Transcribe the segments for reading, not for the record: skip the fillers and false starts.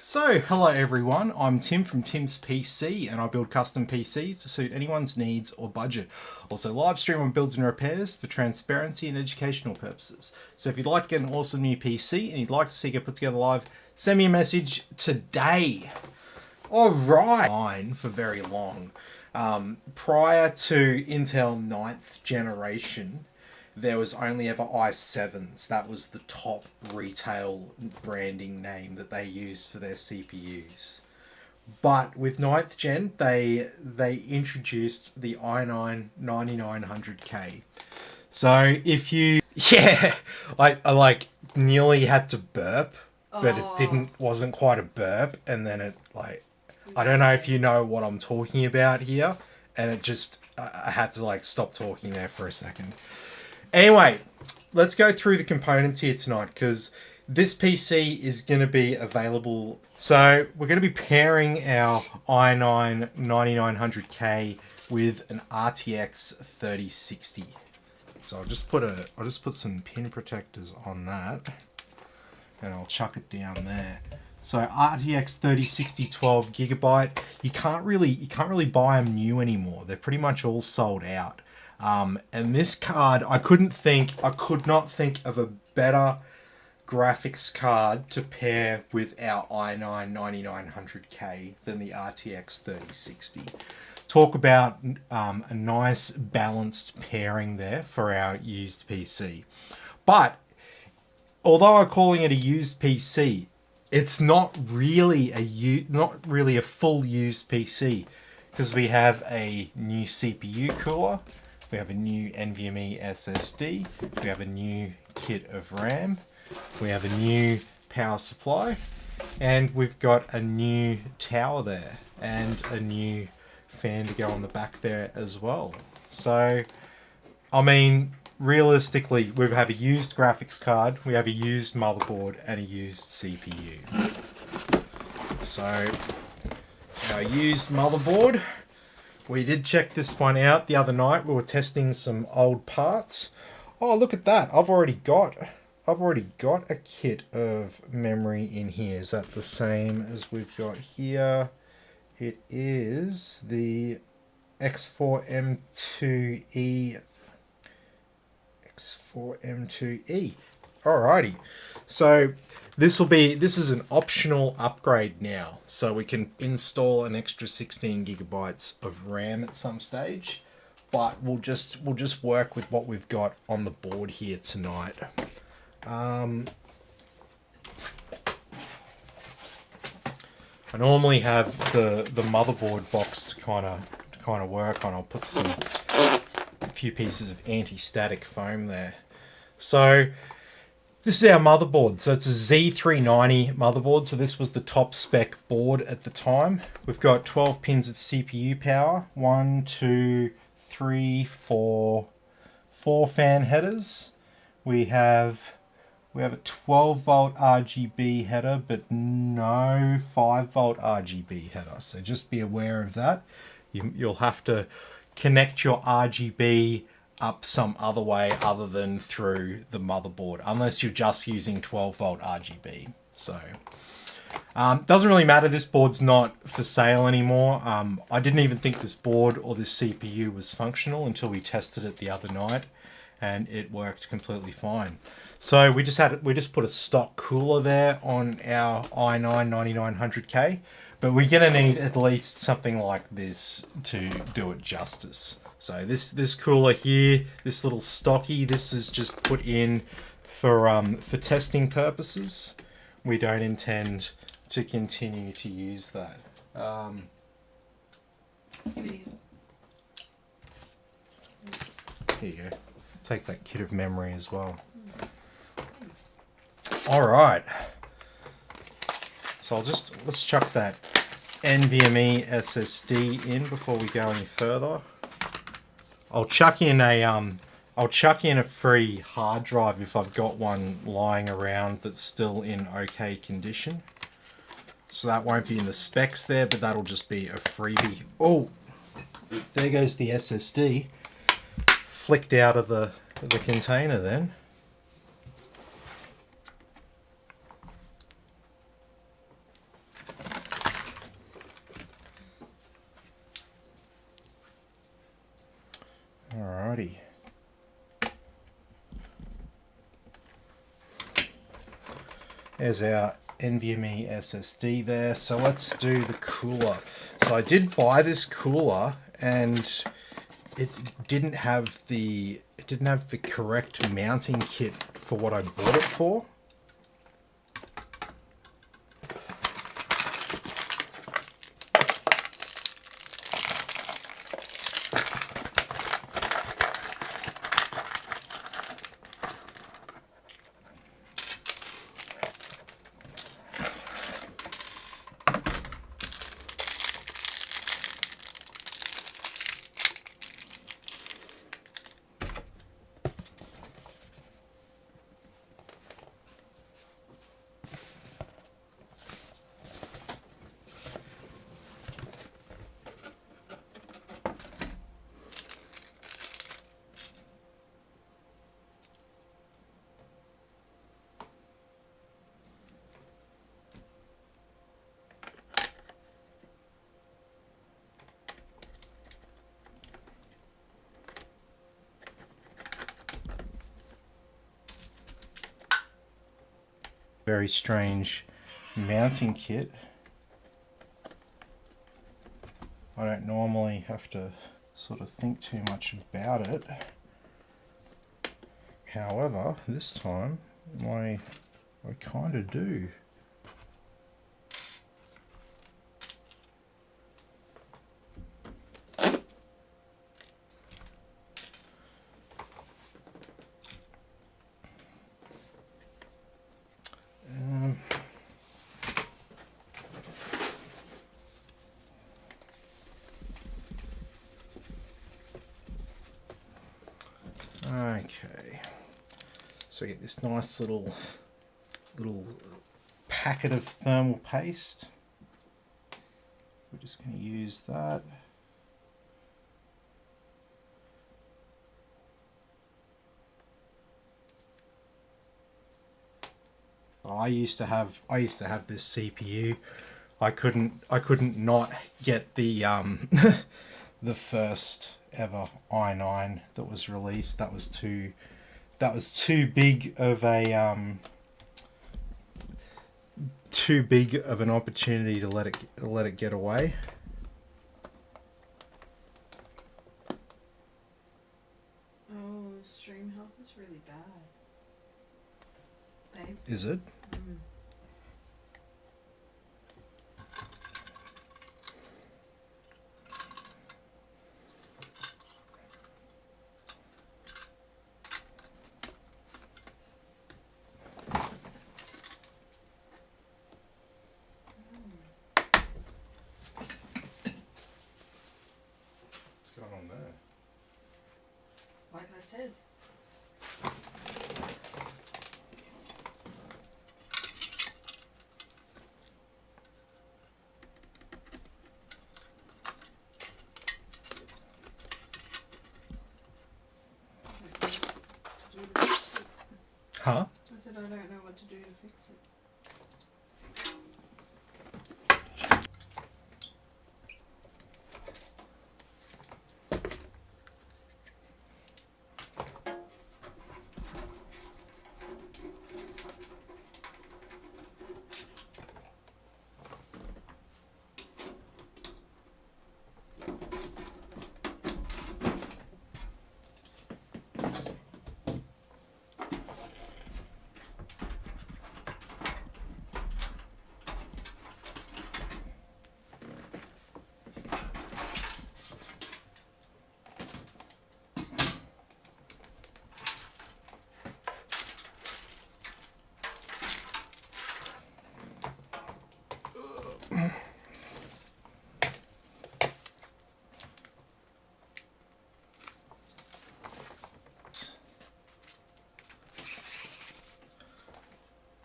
So, hello everyone, I'm Tim from Tim's PC and I build custom PCs to suit anyone's needs or budget. Also live stream on builds and repairs for transparency and educational purposes. So if you'd like to get an awesome new PC and you'd like to see it put together live, send me a message today. Alright. Fine for very long. Prior to Intel 9th generation, there was only ever i7s. That was the top retail branding name that they used for their CPUs. But with 9th gen, they introduced the i9 9900K. So if you, yeah, I like nearly had to burp, but it wasn't quite a burp, and then it like, I don't know if you know what I'm talking about here, and it just, I had to like stop talking there for a second. Anyway, let's go through the components here tonight because this PC is going to be available. So we're going to be pairing our i9 9900K with an RTX 3060. So I'll just put some pin protectors on that, and I'll chuck it down there. So RTX 3060 12GB. You can't really buy them new anymore. They're pretty much all sold out. And this card, I could not think of a better graphics card to pair with our i9 9900K than the RTX 3060. Talk about a nice balanced pairing there for our used PC. But although I'm calling it a used PC, it's not really a full used PC because we have a new CPU cooler. We have a new NVMe SSD, we have a new kit of RAM, we have a new power supply, and we've got a new tower there, and a new fan to go on the back there as well. So, I mean, realistically, we have a used graphics card, we have a used motherboard, and a used CPU. So, our used motherboard. We did check this one out the other night. We were testing some old parts. Oh, look at that. I've already got a kit of memory in here. Is that the same as we've got here? It is the X4M2E. X4M2E. Alrighty. So this is an optional upgrade now, so we can install an extra 16 gigabytes of RAM at some stage, but we'll just work with what we've got on the board here tonight. I normally have the motherboard box to kind of work on. I'll put a few pieces of anti-static foam there. So this is our motherboard. So it's a Z390 motherboard. So this was the top spec board at the time. We've got 12 pins of CPU power. 1, 2, 3, 4 fan headers. We have a 12 volt RGB header, but no 5 volt RGB header. So just be aware of that. You'll have to connect your RGB up some other way other than through the motherboard, unless you're just using 12 volt RGB. So doesn't really matter. This board's not for sale anymore. I didn't even think this board or this CPU was functional until we tested it the other night, and it worked completely fine. So we just put a stock cooler there on our i9 9900K, but we're gonna need at least something like this to do it justice. So this cooler here, this little stocky, this is just put in for testing purposes. We don't intend to continue to use that. Here you go. Take that kit of memory as well. All right. So let's chuck that NVMe SSD in before we go any further. I'll chuck in a free hard drive if I've got one lying around that's still in okay condition. So that won't be in the specs there, but that'll just be a freebie. Oh, there goes the SSD. Flicked out of the container then. Alrighty. There's our NVMe SSD there. So let's do the cooler. So I did buy this cooler and it didn't have the correct mounting kit for what I bought it for. Very strange mounting kit. I don't normally have to sort of think too much about it. However, this time I kind of do. Okay, so we get this nice little packet of thermal paste. We're just going to use that. I used to have this CPU. I couldn't not get the the first ever i9 that was released. That was too big of a too big of an opportunity to let it get away. Oh, stream health is really bad. Babe? Is it? Mm. What's going on there? Like I said. Huh? I said I don't know what to do to fix it.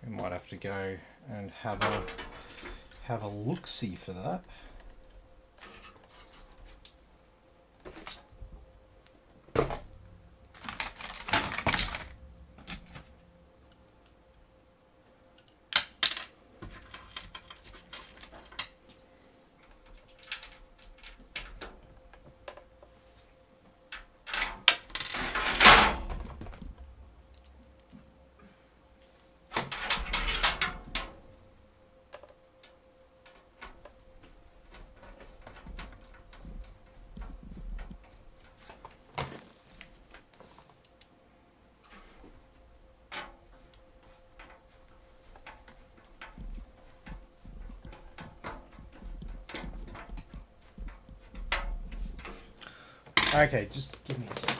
We might have to go and have a look-see for that. Okay, just give me a second.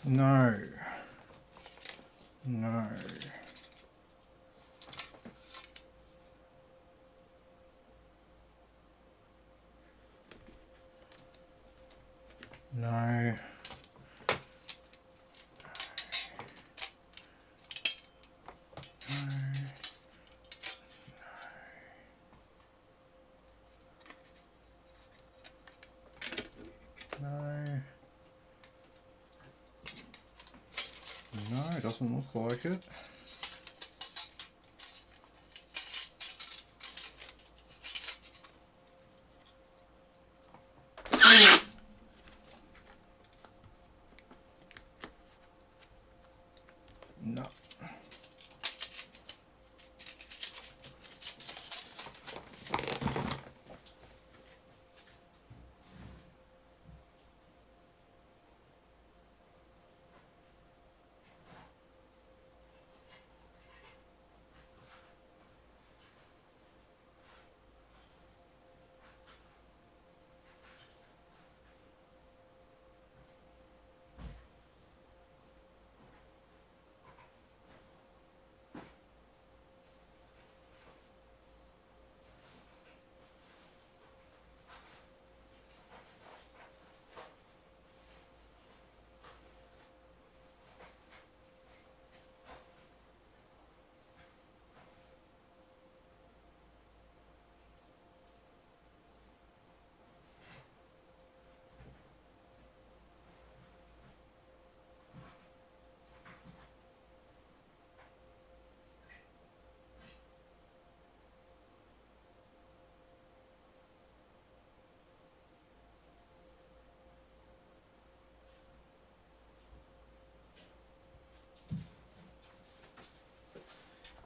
No. No. No. No. No, it doesn't look like it. No.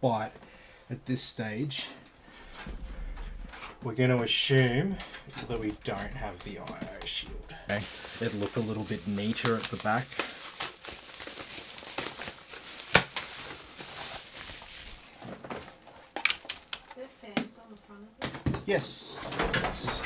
But at this stage, we're going to assume that we don't have the IO shield. Okay. It looked a little bit neater at the back. Is there fans on the front of this? Yes. Yes.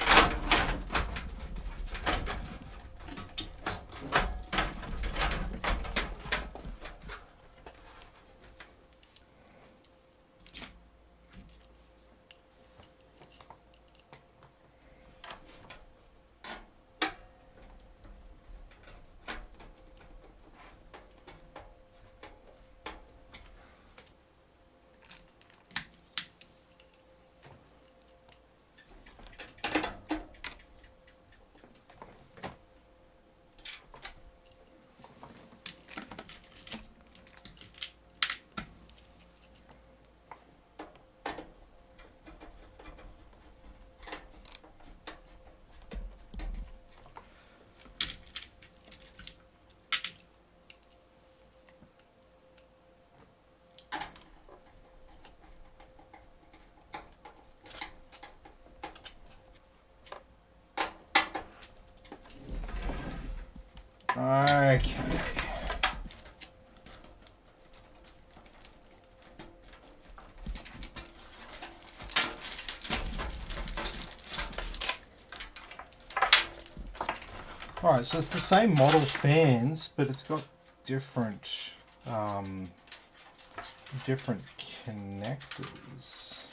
Okay. Alright, so it's the same model fans, but it's got different different connectors.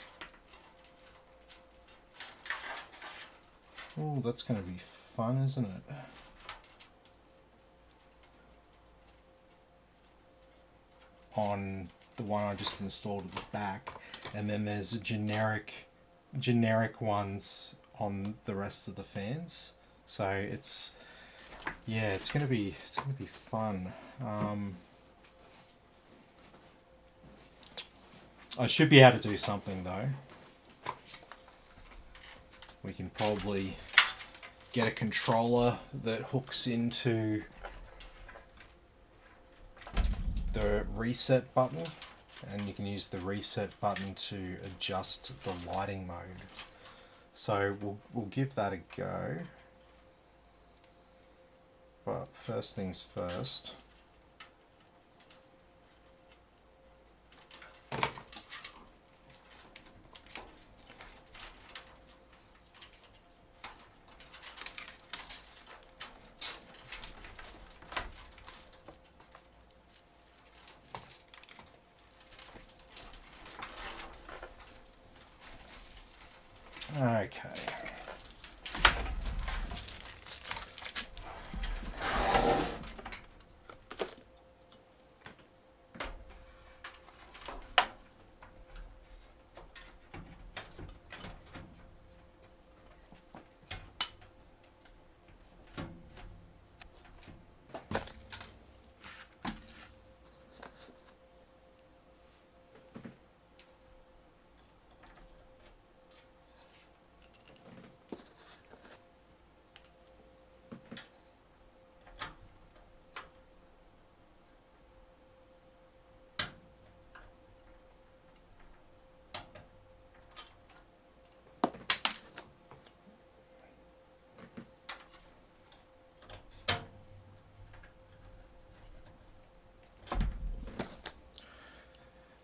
Oh, that's going to be fun, isn't it? On the one I just installed at the back, and then there's a generic generic ones on the rest of the fans. So it's gonna be fun. I should be able to do something though. We can probably get a controller that hooks into the reset button, and you can use the reset button to adjust the lighting mode. So we'll give that a go. But first things first. Okay.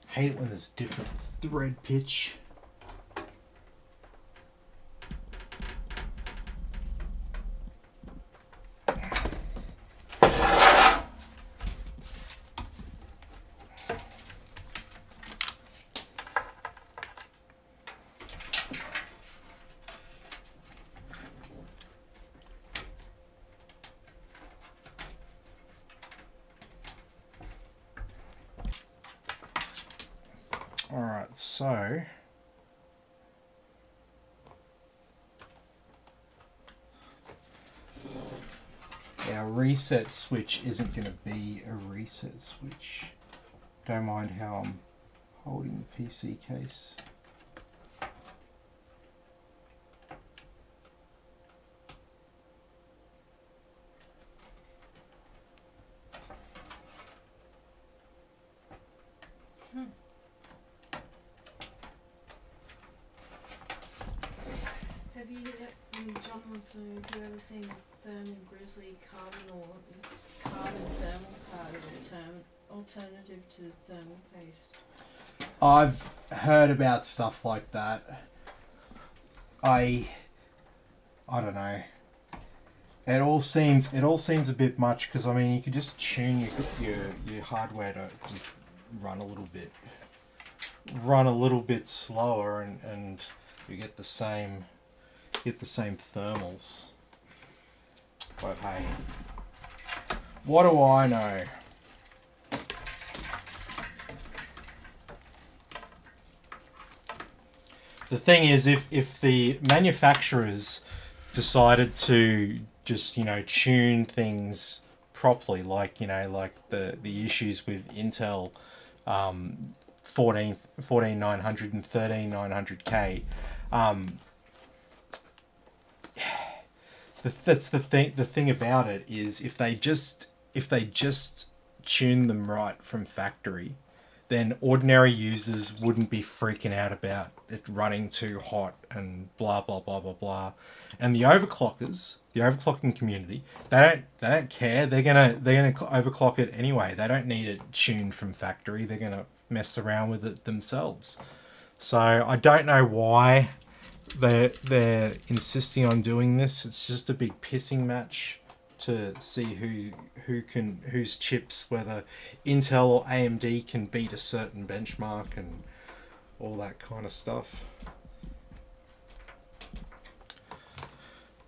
Hate it when there's different thread pitch. Alright, so our reset switch isn't going to be a reset switch. Don't mind how I'm holding the PC case. Have you, John wants to know, have you ever seen a Thermal Grizzly carbon or it's carbon thermal card alternative to thermal paste? I've heard about stuff like that. I don't know. It all seems a bit much, because I mean you could just tune your hardware to just run a little bit slower, and you get the same thermals. But hey, what do I know? The thing is, if the manufacturers decided to just, tune things properly, like, like the issues with Intel 14900 and 13900K, that's the thing about it is if they just tune them right from factory, then ordinary users wouldn't be freaking out about it running too hot and blah blah blah blah blah. And the overclockers, the overclocking community, they don't care. They're gonna overclock it anyway. They don't need it tuned from factory. They're gonna mess around with it themselves. So I don't know why they're insisting on doing this. It's just a big pissing match to see whose chips, whether Intel or AMD can beat a certain benchmark and all that kind of stuff.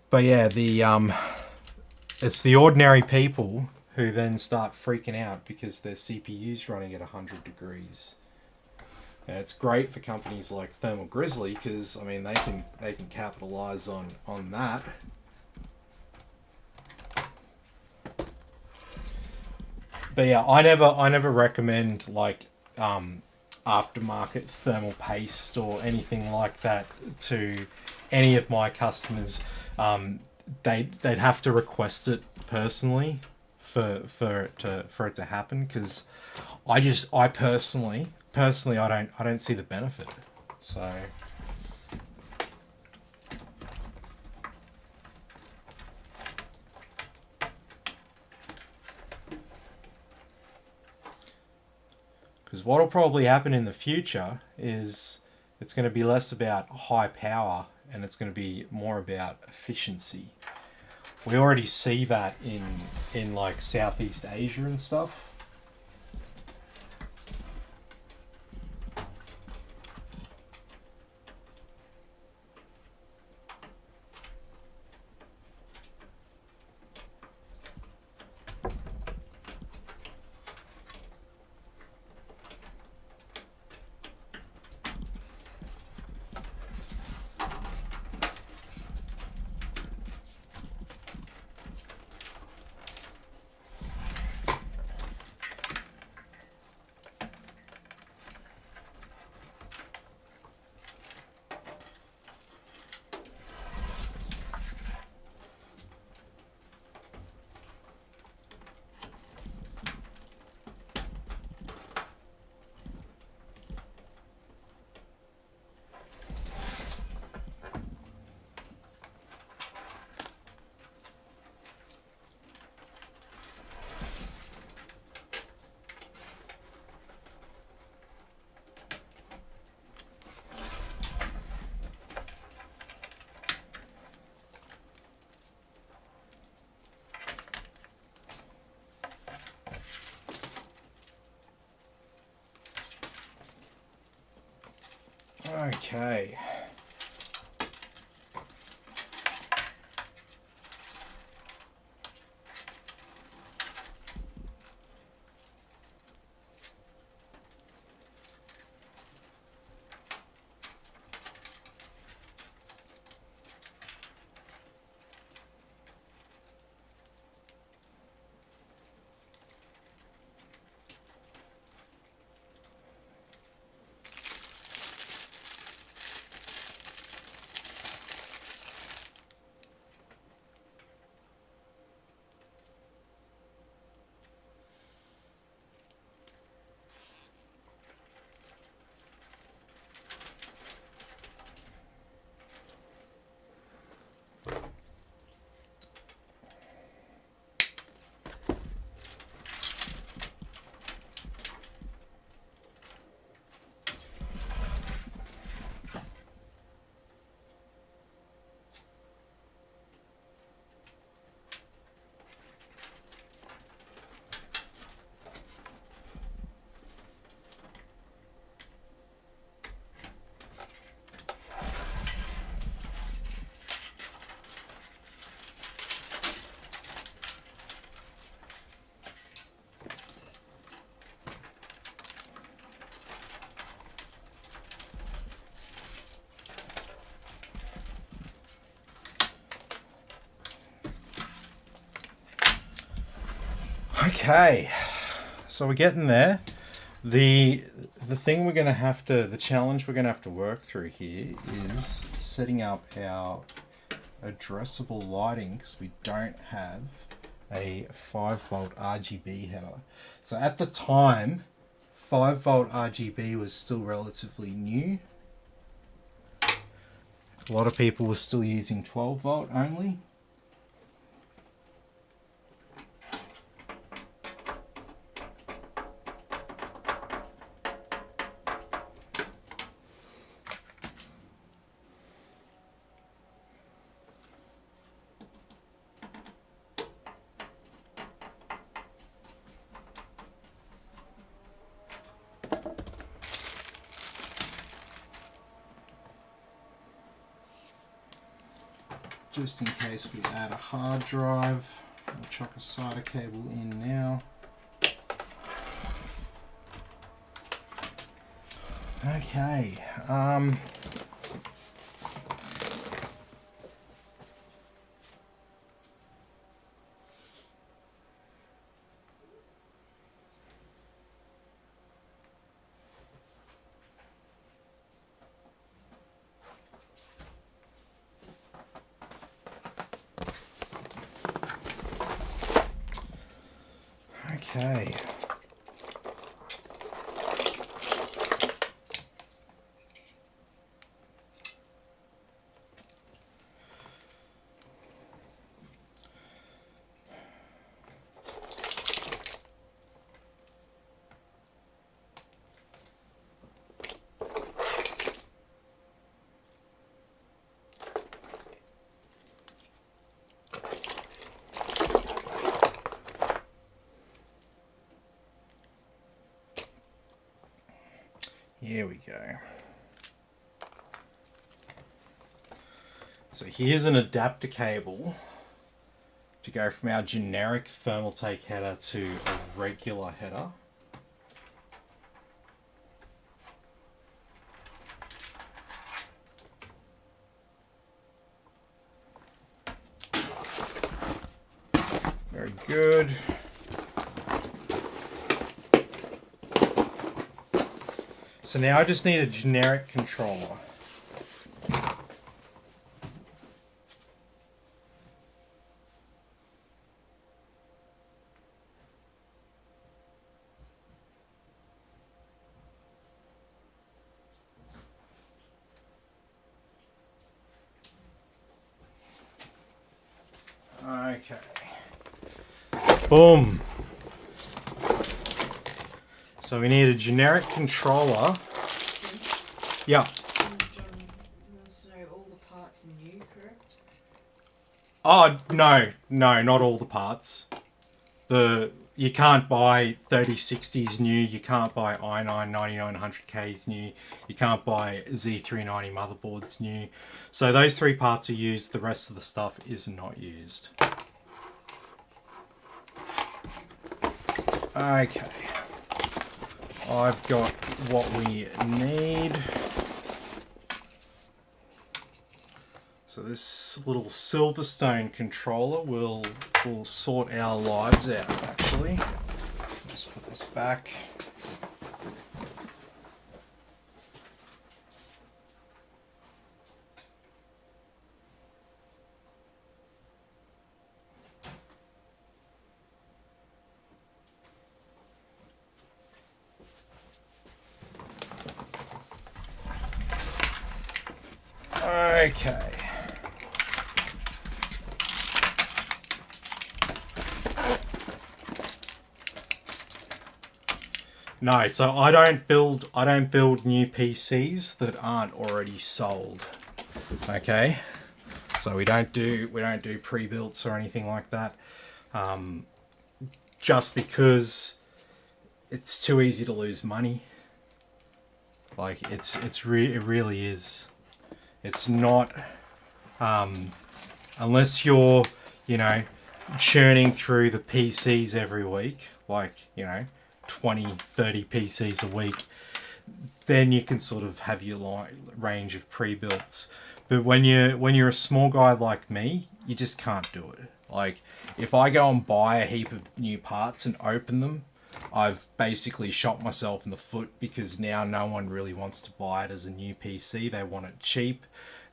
But yeah, it's the ordinary people who then start freaking out because their CPU's running at 100 degrees. And it's great for companies like Thermal Grizzly because I mean they can capitalize on that. But yeah, I never recommend like aftermarket thermal paste or anything like that to any of my customers. They'd have to request it personally for it to happen, because I personally I don't see the benefit. So because what'll probably happen in the future is it's going to be less about high power and it's going to be more about efficiency. We already see that in like Southeast Asia and stuff. Okay. Okay, so we're getting there. The thing we're going to have to, the challenge we're going to have to work through here is setting up our addressable lighting, because we don't have a 5-volt RGB header. So at the time, 5-volt RGB was still relatively new. A lot of people were still using 12-volt only. Just in case we add a hard drive, I'll chuck a SATA cable in now. Okay. Okay. Here we go. So here's an adapter cable to go from our generic Thermaltake header to a regular header. Very good. So now I just need a generic controller. Okay. Boom. So we need a generic controller. Yeah. John wants to know all the parts are new, correct? Oh, no, not all the parts. You can't buy 3060s new, you can't buy i9 9900Ks new, you can't buy Z390 motherboards new. So those three parts are used, the rest of the stuff is not used. Okay. I've got what we need. So this little Silverstone controller will sort our lives out, actually. Just put this back. Okay. No, so I don't build new PCs that aren't already sold. Okay? So we don't do pre-builts or anything like that. Just because it's too easy to lose money. Like it really is. It's not unless you're, churning through the PCs every week, like, 20, 30 PCs a week, then you can sort of have your range of pre-builts. But when you're a small guy like me, you just can't do it. Like, if I go and buy a heap of new parts and open them, I've basically shot myself in the foot, because now no one really wants to buy it as a new PC. They want it cheap.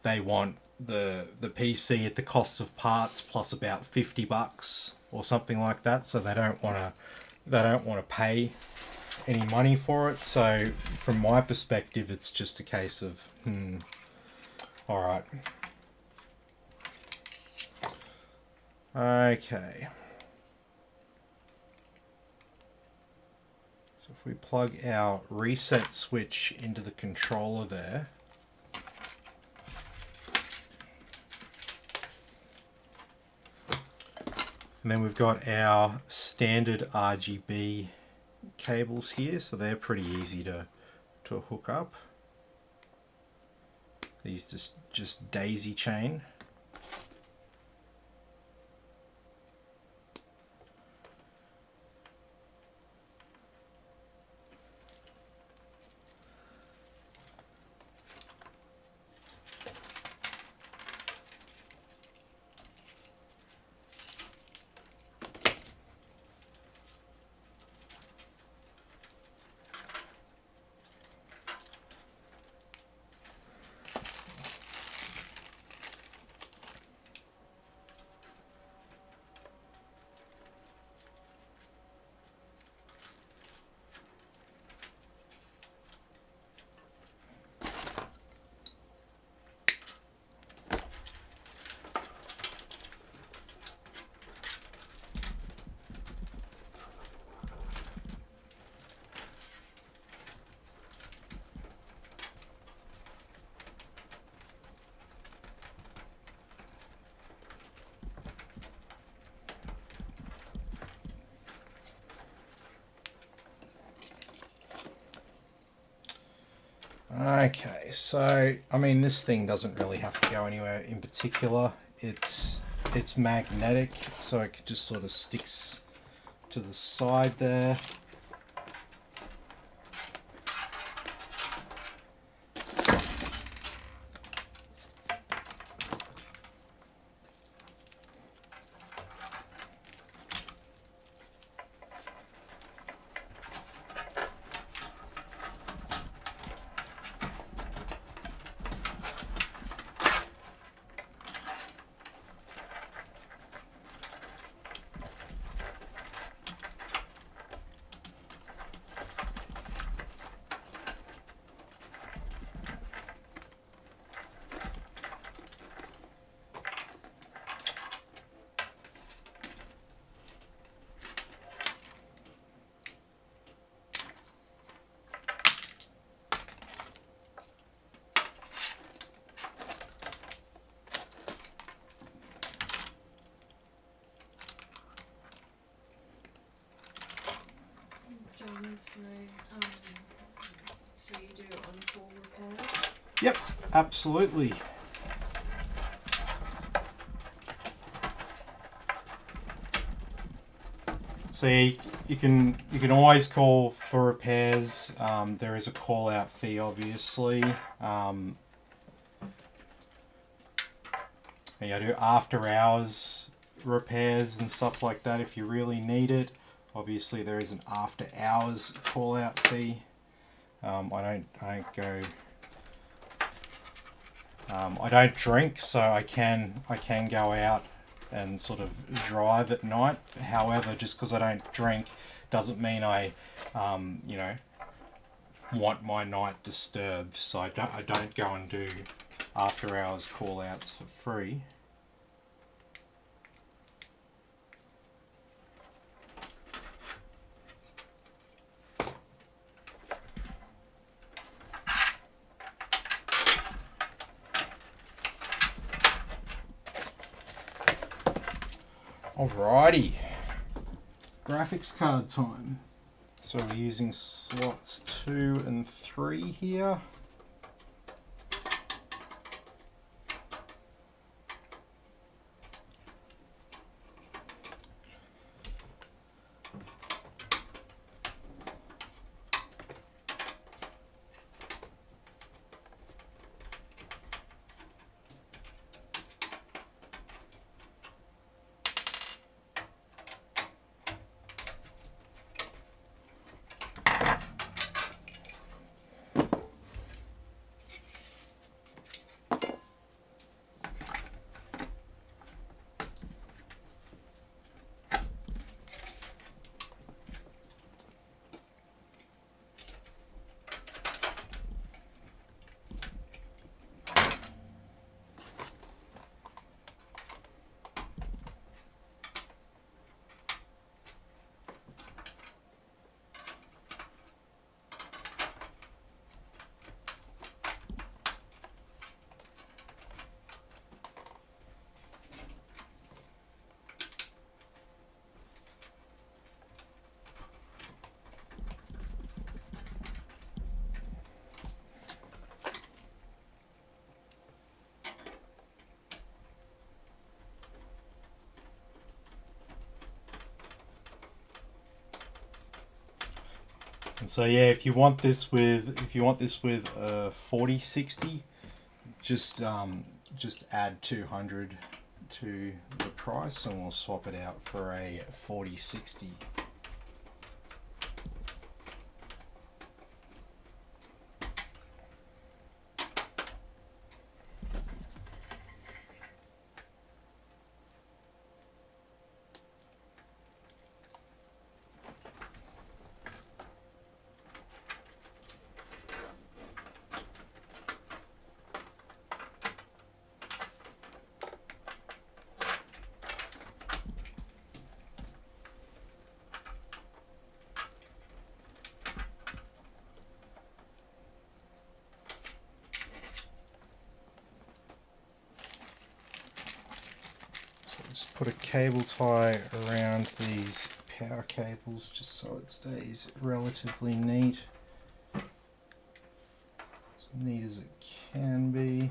They want the PC at the cost of parts plus about $50 or something like that. So they don't want to pay any money for it. So from my perspective, it's just a case of all right. Okay. So if we plug our reset switch into the controller there, and then we've got our standard RGB cables here, so they're pretty easy to hook up. These just daisy chain. Okay, so I mean this thing doesn't really have to go anywhere in particular. It's magnetic, so it just sort of sticks to the side there. John wants to know, so you do it on full repair? Yep, absolutely. So you can always call for repairs. There is a call out fee, obviously. You do after hours repairs and stuff like that if you really need it. Obviously, there is an after hours call out fee. I don't drink, so I can go out and sort of drive at night. However, just because I don't drink doesn't mean I want my night disturbed. So I don't go and do after hours call outs for free. Alrighty, graphics card time. So we're using slots 2 and 3 here. And so yeah, if you want this with a 4060, just add 200 to the price, and we'll swap it out for a 4060. Just put a cable tie around these power cables just so it stays relatively neat. as neat as it can be.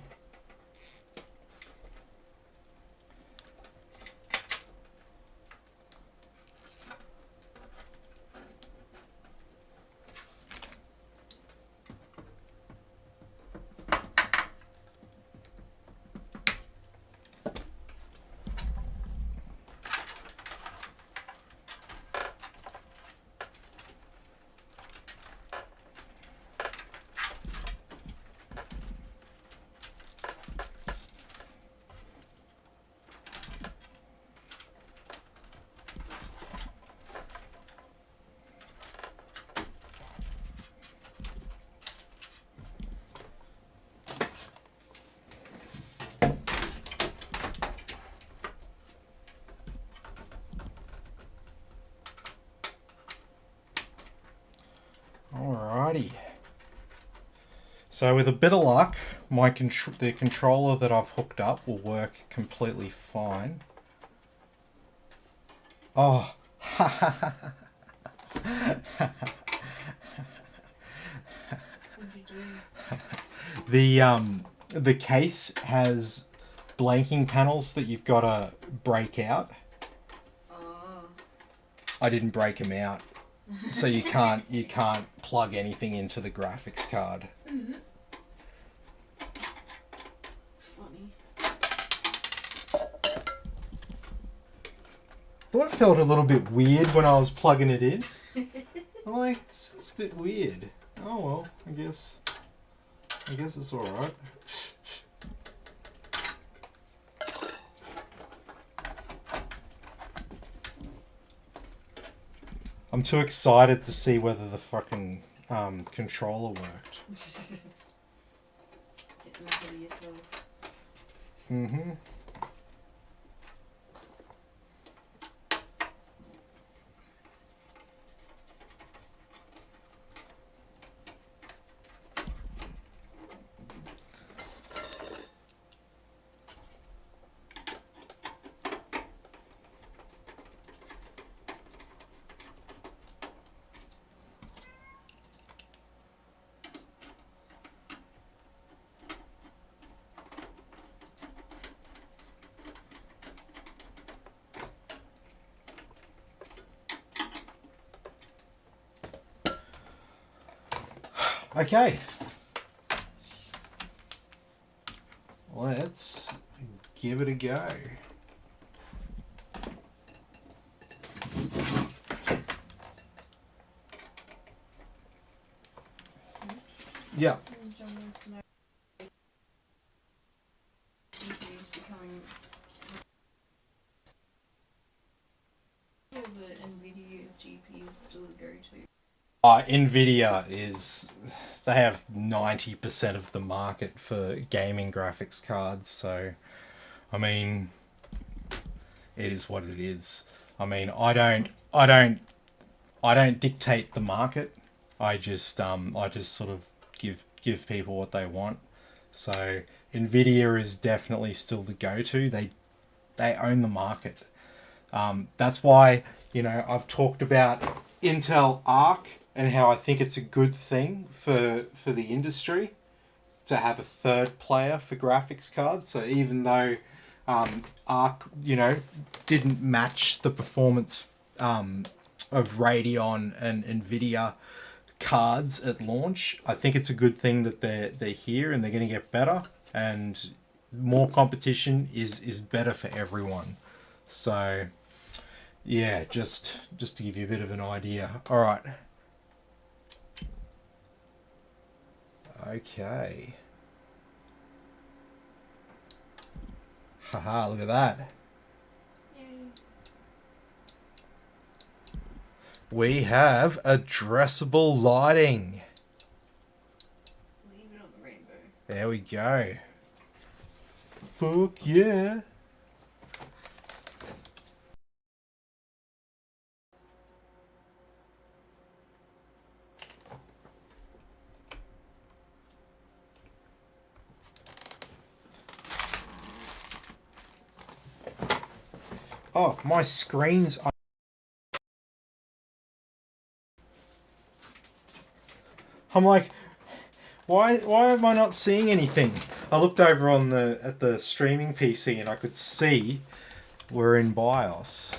Alrighty. So with a bit of luck, the controller that I've hooked up will work completely fine. Oh. What'd you do? The case has blanking panels that you've got to break out. Oh. I didn't break them out. So you can't plug anything into the graphics card. It's funny. Thought it felt a little bit weird when I was plugging it in. I'm like, it's a bit weird. Oh well, I guess it's alright. I'm too excited to see whether the fucking controller worked. Getting ahead of yourself. Mm-hmm. Okay. Let's give it a go. Yeah. John wants to know GPUs becoming the NVIDIA GPU is still the go-to. Nvidia they have 90% of the market for gaming graphics cards, so I mean it is what it is. I mean I don't dictate the market. I just sort of give people what they want. So Nvidia is definitely still the go-to. They own the market. That's why, I've talked about Intel Arc and how I think it's a good thing for the industry to have a third player for graphics cards. So even though Arc, didn't match the performance of Radeon and Nvidia cards at launch, I think it's a good thing that they're here and they're going to get better, and more competition is better for everyone. So yeah, just to give you a bit of an idea. All right. Okay. Haha, look at that. Yay. We have addressable lighting. Leave it on the rainbow. There we go. Fuck yeah. Oh, my screens are... I'm like, Why am I not seeing anything? I looked over on at the streaming PC and I could see we're in BIOS.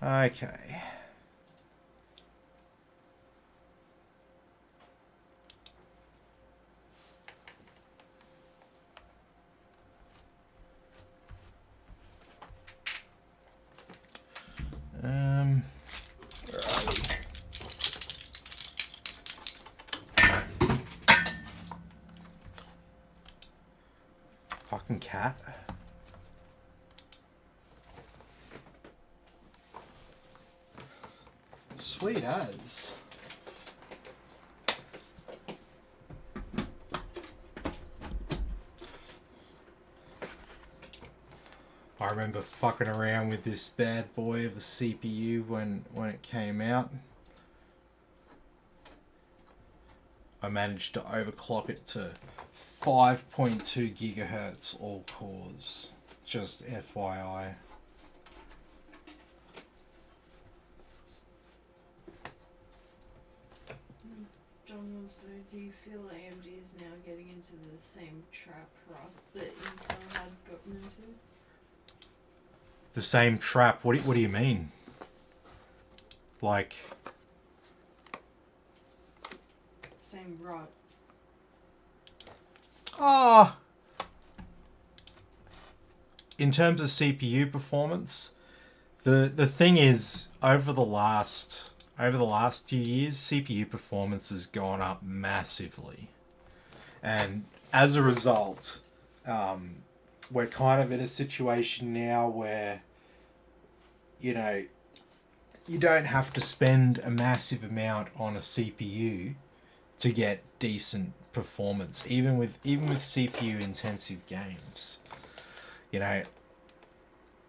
Okay. Where are we? Fucking cat. Sweet as. I remember fucking around with this bad boy of a CPU when it came out. I managed to overclock it to 5.2 gigahertz all cores. Just FYI. John wants to know, do you feel AMD is now getting into the same trap rut that Intel had gotten into? The same trap? What do you mean? Like... Same rut. Ah! In terms of CPU performance, the thing is, over the last few years, CPU performance has gone up massively. And as a result, we're kind of in a situation now where, you know, you don't have to spend a massive amount on a CPU to get decent performance, even with CPU intensive games. You know,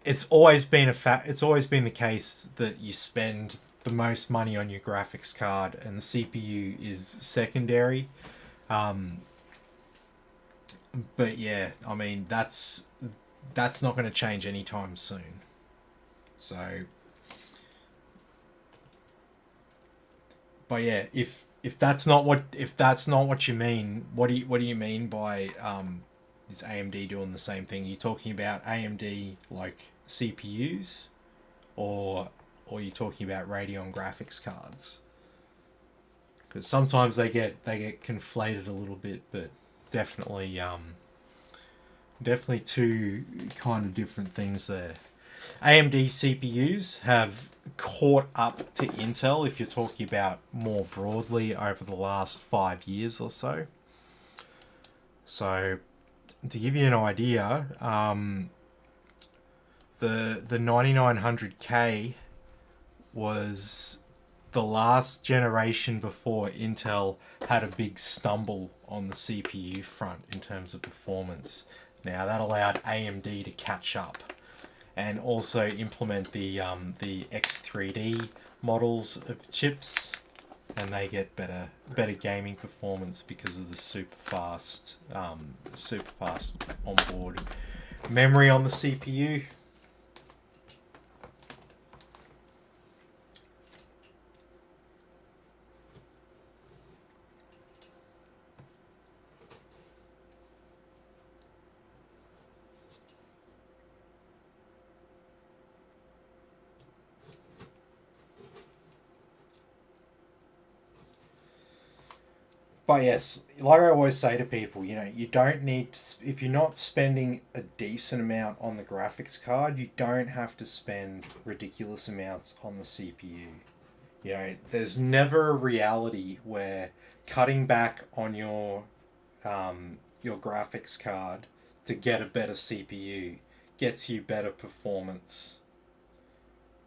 it's always been the case that you spend the most money on your graphics card and the CPU is secondary. But yeah, I mean, that's not going to change anytime soon. So, but yeah, if that's not what you mean, what do you mean by is AMD doing the same thing? Are you talking about AMD like CPUs, or are you talking about Radeon graphics cards? Because sometimes they get conflated a little bit, but definitely two kind of different things there. AMD CPUs have caught up to Intel if you're talking about more broadly over the last 5 years or so. So to give you an idea, the 9900K was the last generation before Intel had a big stumble on the CPU front in terms of performance. Now that allowed AMD to catch up and also implement the X3D models of chips, and they get better gaming performance because of the super fast onboard memory on the CPU. But yes, like I always say to people, you know, you don't need to, if you're not spending a decent amount on the graphics card, you don't have to spend ridiculous amounts on the CPU. You know, there's never a reality where cutting back on your graphics card to get a better CPU gets you better performance.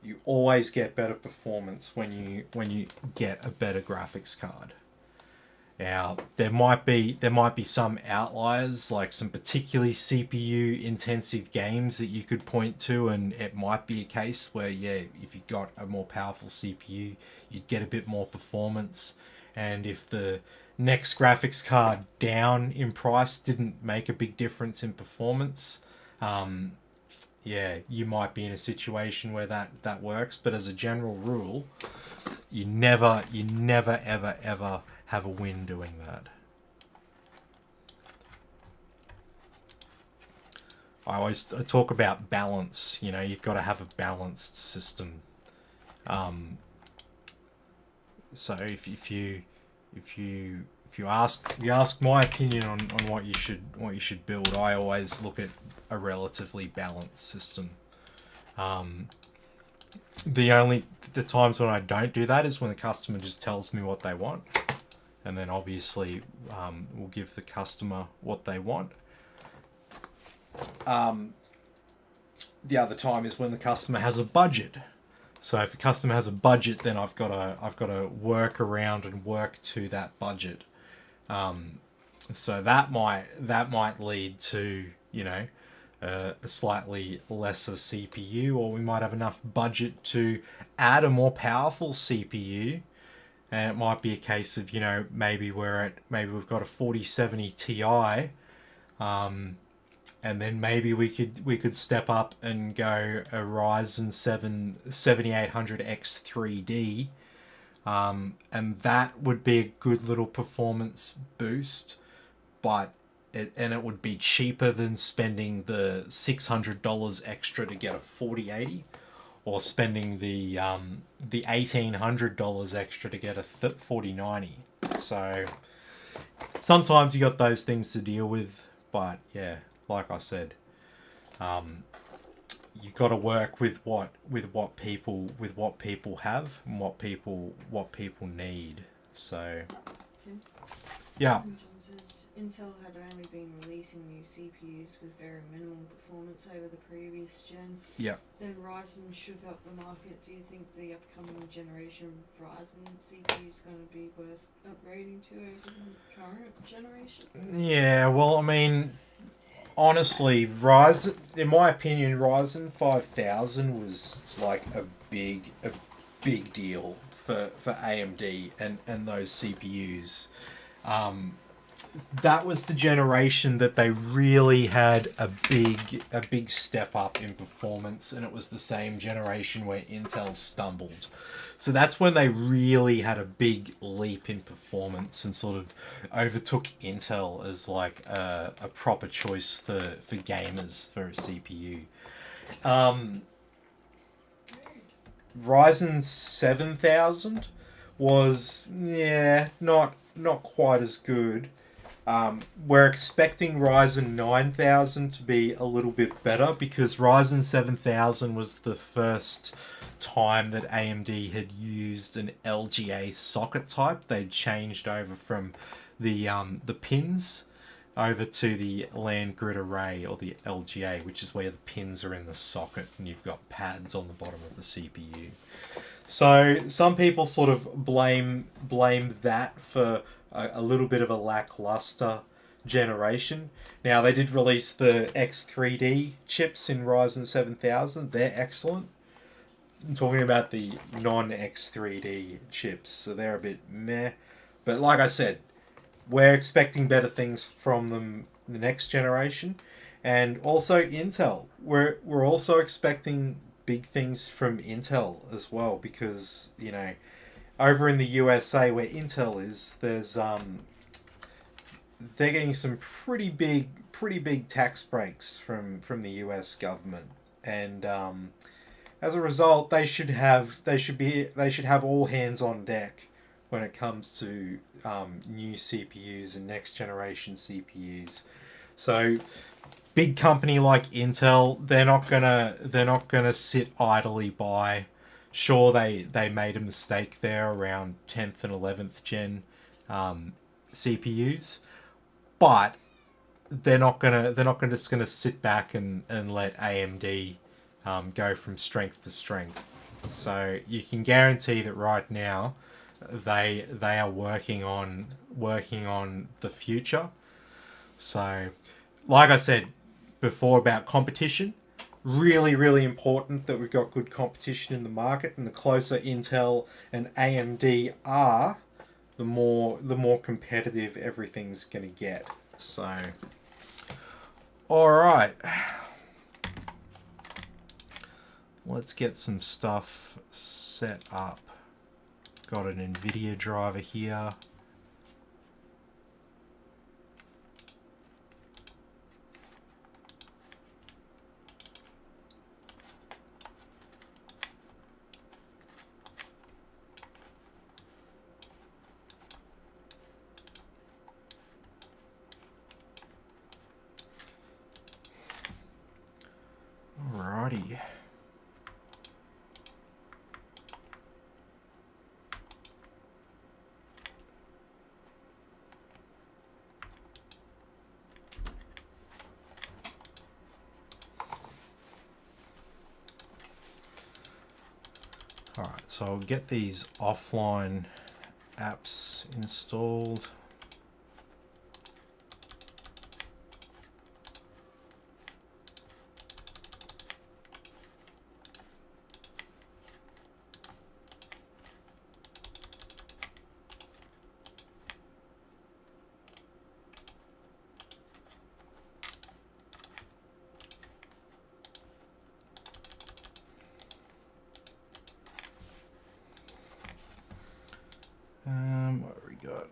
You always get better performance when you get a better graphics card. Now, there might be some outliers, like some particularly CPU intensive games that you could point to, and it might be a case where, yeah, if you got a more powerful CPU, you'd get a bit more performance. And if the next graphics card down in price didn't make a big difference in performance, yeah, you might be in a situation where that works. But as a general rule, you never ever have a win doing that. I talk about balance. You know, you've got to have a balanced system. So if you ask my opinion on what you should build, I always look at a relatively balanced system. The times when I don't do that is when the customer just tells me what they want, and then obviously we'll give the customer what they want. The other time is when the customer has a budget. So if the customer has a budget, then I've got to work around and work to that budget. So that might lead to, you know, a slightly lesser CPU, or we might have enough budget to add a more powerful CPU. And it might be a case of, you know, maybe we've got a 4070 Ti, and then maybe we could step up and go a Ryzen 7 7800X3D, and that would be a good little performance boost, but it would be cheaper than spending the $600 extra to get a 4080, or spending the $1,800 extra to get a 4090. So sometimes you got those things to deal with, but yeah, like I said, you've got to work with what people have and what people need. So Tim? yeah. Intel had only been releasing new CPUs with very minimal performance over the previous gen. Yeah. Then Ryzen shook up the market. Do you think the upcoming generation Ryzen CPU is going to be worth upgrading to over the current generation? Yeah, well, I mean, honestly, Ryzen, in my opinion, Ryzen 5000 was like a big deal for AMD and those CPUs. That was the generation that they really had a big step up in performance, and it was the same generation where Intel stumbled. So that's when they really had a big leap in performance and sort of overtook Intel as like a proper choice for gamers for a CPU. Ryzen 7000 was, yeah, not quite as good. We're expecting Ryzen 9000 to be a little bit better, because Ryzen 7000 was the first time that AMD had used an LGA socket type. They'd changed over from the pins over to the land grid array, or the LGA, which is where the pins are in the socket and you've got pads on the bottom of the CPU. So some people sort of blame that for a little bit of a lackluster generation. Now, they did release the X3D chips in Ryzen 7000. They're excellent. I'm talking about the non-X3D chips, so they're a bit meh. But like I said, we're expecting better things from them the next generation. And also Intel. We're also expecting big things from Intel as well, because, you know, over in the USA where Intel is, there's they're getting some pretty big tax breaks from the US government, and as a result, they should have all hands on deck when it comes to new CPUs and next generation CPUs. So big company like Intel, they're not gonna sit idly by. Sure, they made a mistake there around 10th and 11th gen CPUs, but they're not just gonna sit back and let AMD go from strength to strength. So you can guarantee that right now they are working on the future. So, like I said before about competition, really important that we've got good competition in the market, and the closer Intel and AMD are, the more competitive everything's going to get. So, all right, let's get some stuff set up. Got an NVIDIA driver here. Alrighty. Alright, so I'll get these offline apps installed. What have we got?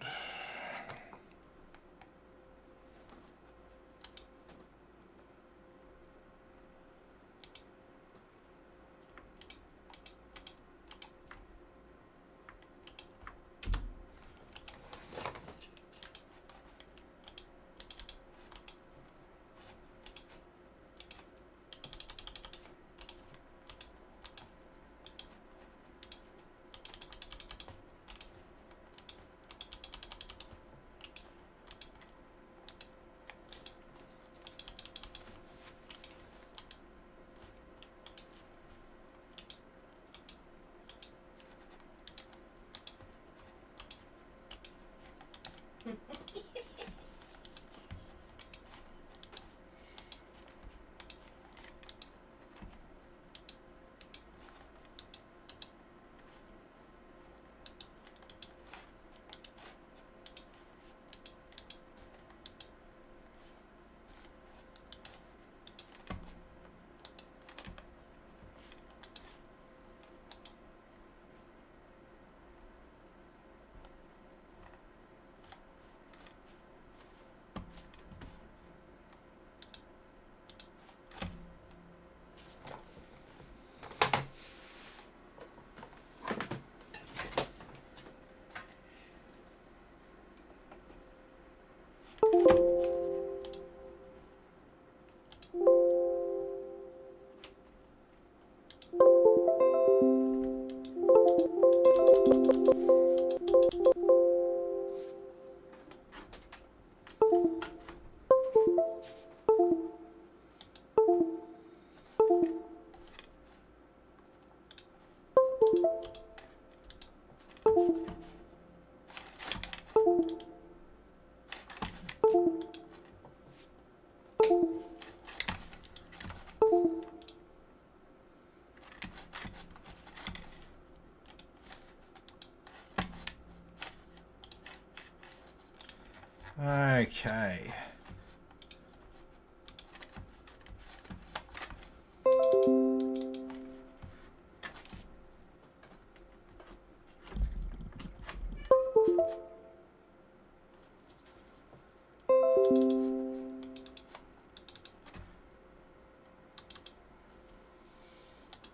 Okay.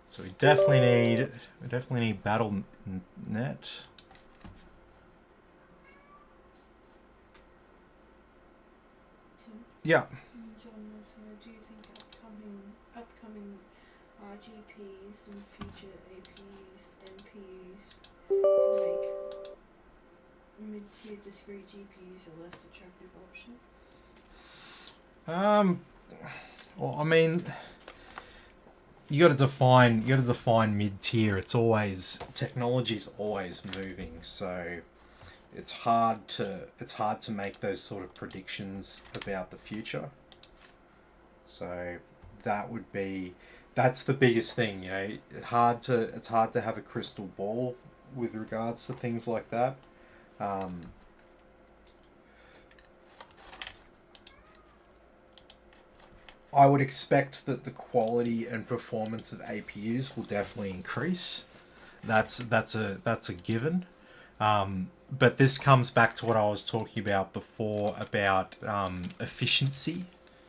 So we definitely need BattleNet. Yeah. John wants to know, do you think upcoming RGPs and future APs, MPs can make mid-tier discrete GPUs a less attractive option? Well, I mean, you got to define mid-tier. Technology's always moving, so it's hard to make those sort of predictions about the future. So that's the biggest thing, It's hard to have a crystal ball with regards to things like that. I would expect that the quality and performance of APUs will definitely increase. That's a given. But this comes back to what I was talking about before about efficiency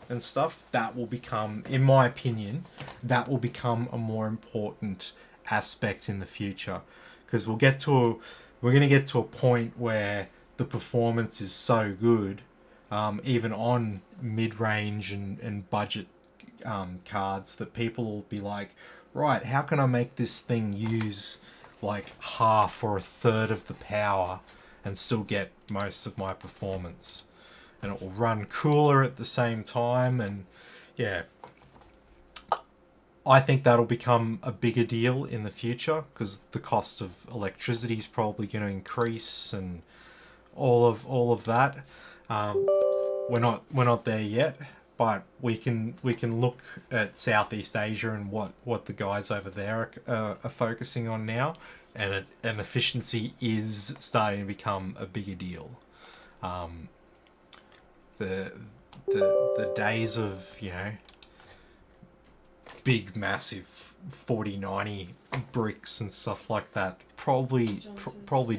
and stuff. That will become, in my opinion, that will become a more important aspect in the future, because we're going to get to a point where the performance is so good, even on mid-range and budget cards that people will be like, right, how can I make this thing use like half or a third of the power and still get most of my performance? And it will run cooler at the same time. And yeah, I think that'll become a bigger deal in the future because the cost of electricity is probably going to increase and all of that. Um, we're not there yet, but we can look at Southeast Asia and what the guys over there are focusing on now, and efficiency is starting to become a bigger deal. Um, the the days of big massive 4090 bricks and stuff like that probably Said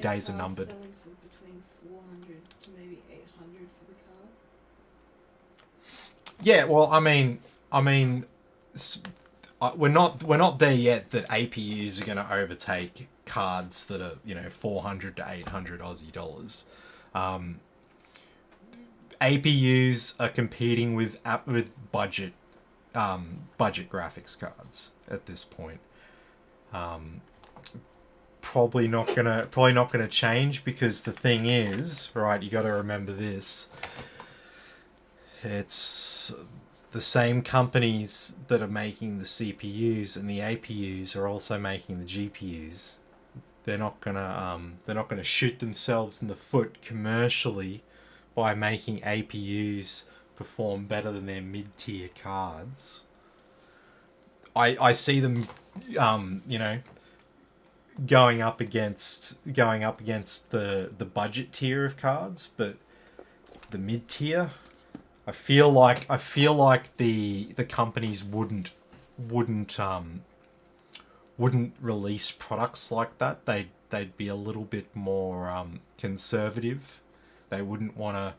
days are cards numbered. selling for between 400 to maybe 800 for the card. Yeah, well, I mean, we're not there yet that APUs are going to overtake cards that are 400 to 800 Aussie dollars. Um, APUs are competing with budget graphics cards at this point. Um, probably not gonna change because the thing is, right, you got to remember this. It's the same companies that are making the CPUs and the APUs are also making the GPUs. They're not gonna shoot themselves in the foot commercially by making APUs perform better than their mid-tier cards. I see them, you know, going up against the budget tier of cards, but the mid tier, I feel like the companies wouldn't release products like that. They'd be a little bit more conservative. They wouldn't want to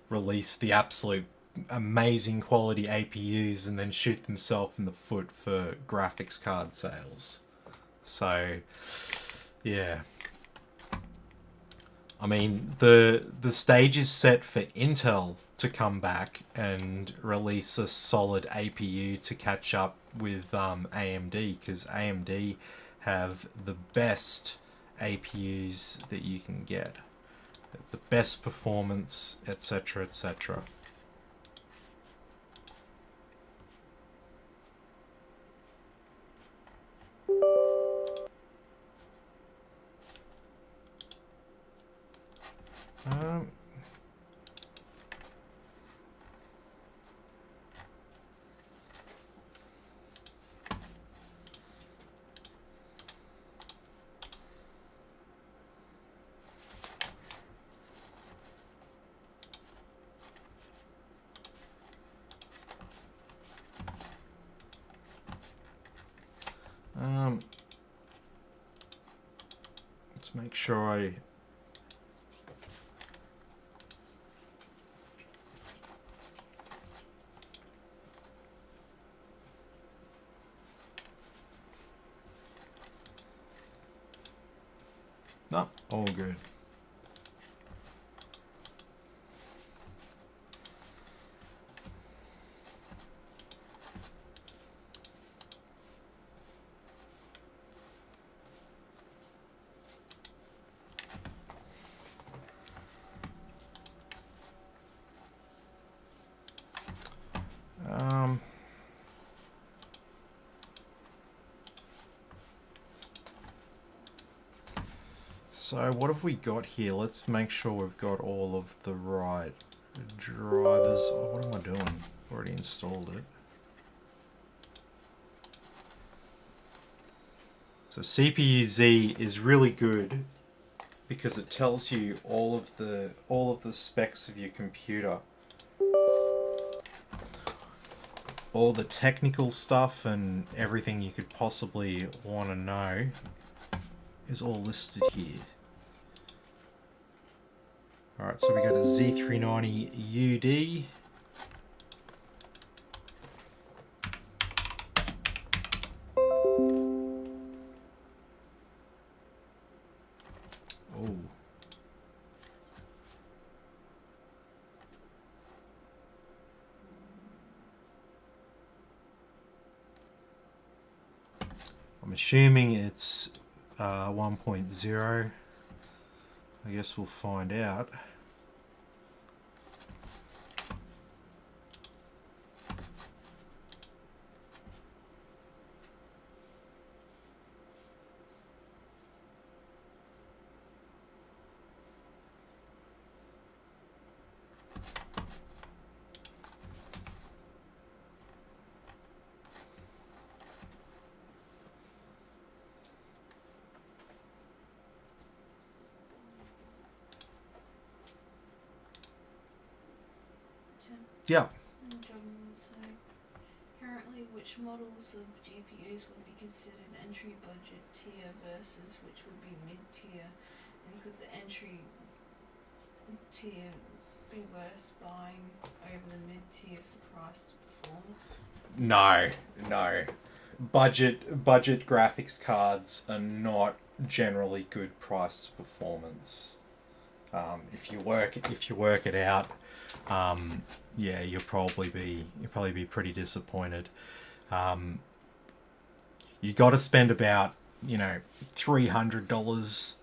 release the absolute amazing quality APUs and then shoot themselves in the foot for graphics card sales. So, yeah. I mean, the stage is set for Intel to come back and release a solid APU to catch up with AMD, because AMD have the best APUs that you can get, the best performance, etc., etc. Um, um, let's make sure I. No, all good. Um, so what have we got here? Let's make sure we've got all of the right drivers. Oh, what am I doing? Already installed it. So CPU-Z is really good because it tells you all of the specs of your computer. All the technical stuff and everything you could possibly want to know is all listed here. Alright, so we got a Z390 UD. Oh. assuming it's 1.0. I guess we'll find out. Yeah. Currently, which models of GPUs would be considered entry budget tier versus which would be mid-tier, and could the entry tier be worth buying over the mid-tier for price to performance? No. Budget graphics cards are not generally good price to performance. If you work it out, yeah, you'll probably be pretty disappointed. You got to spend about $300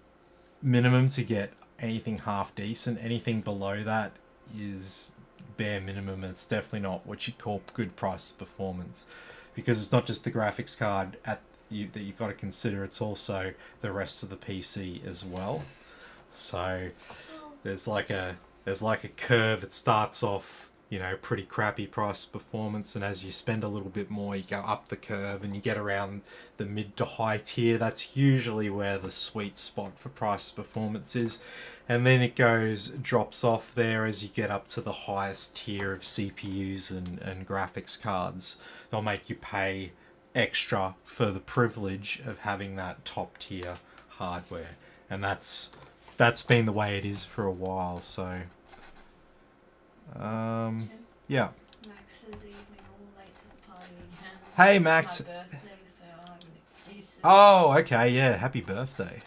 minimum to get anything half decent. Anything below that is bare minimum. It's definitely not what you'd call good price performance, because it's not just the graphics card that you've got to consider. It's also the rest of the PC as well. So there's like a curve. It starts off pretty crappy price performance, and as you spend a little bit more, you go up the curve and you get around the mid to high tier. That's usually where the sweet spot for price performance is, and then it drops off there as you get up to the highest tier of CPUs and graphics cards. They'll make you pay extra for the privilege of having that top tier hardware, and that's been the way it is for a while. So yeah. Max says evening, all late to the party again. Hey Max. It's my birthday, so I'll have an excuse. Oh, okay, yeah, happy birthday.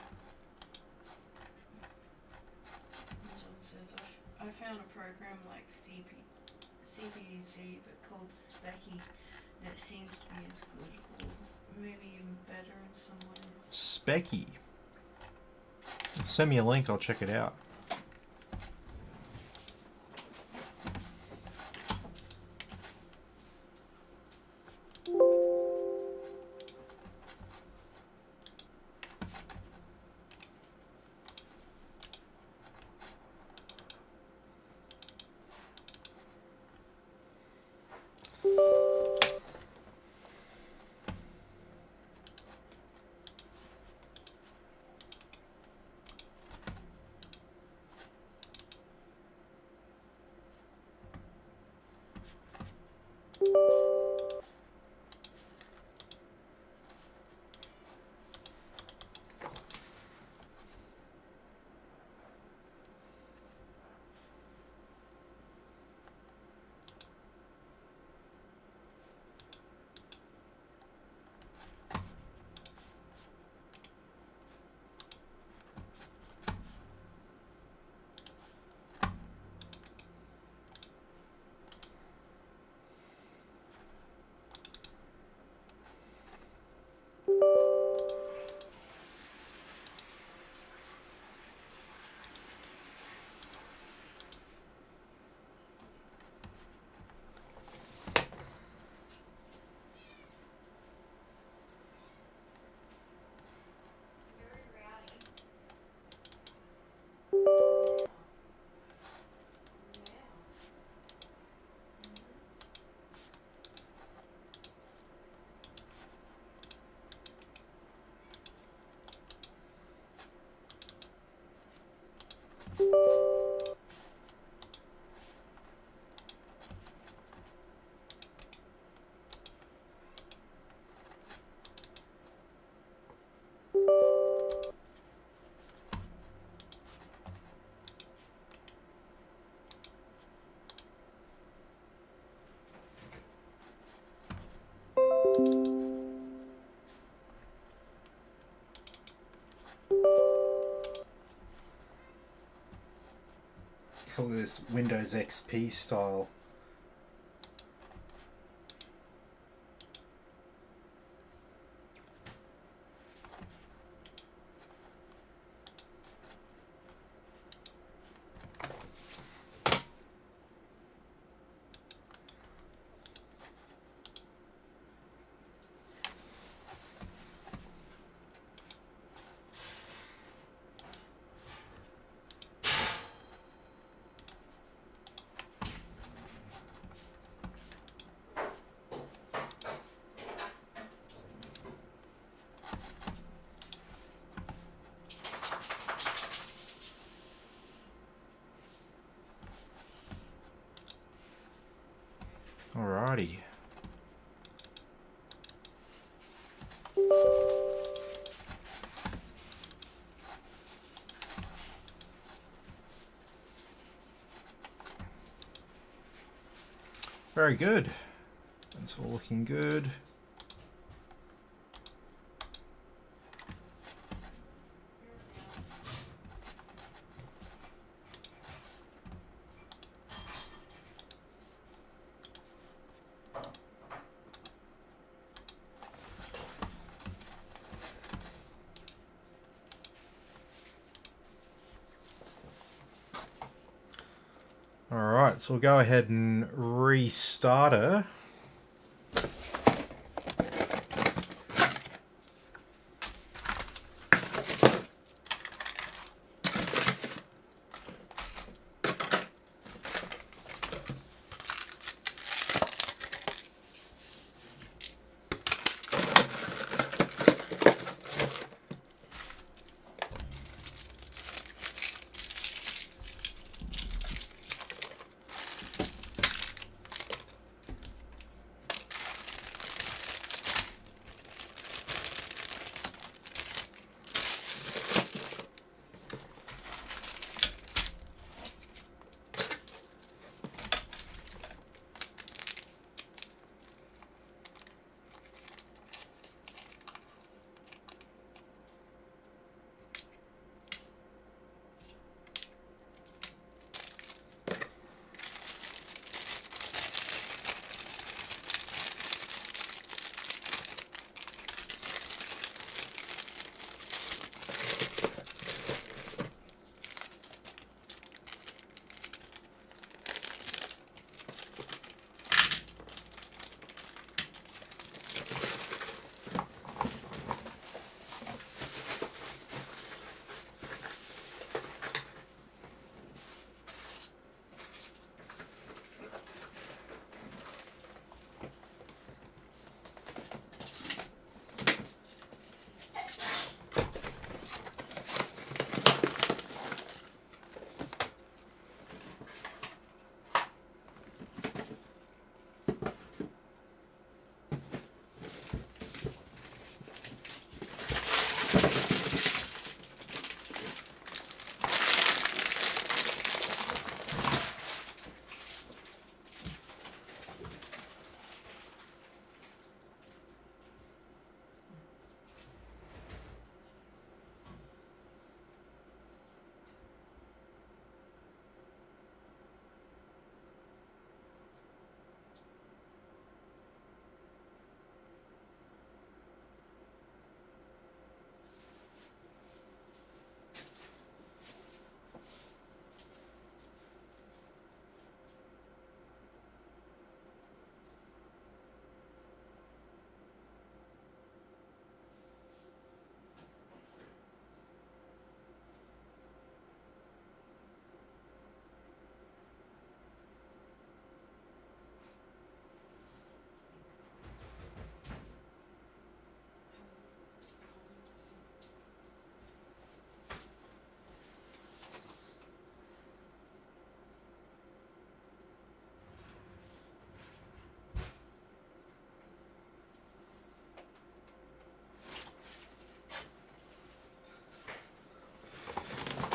John says, I found a program like CPUZ but called Specky that seems to be as good or maybe even better in some ways. Specky. Send me a link, I'll check it out. Call this Windows XP style. Alrighty. Very good. That's all looking good. Alright, so we'll go ahead and restart her.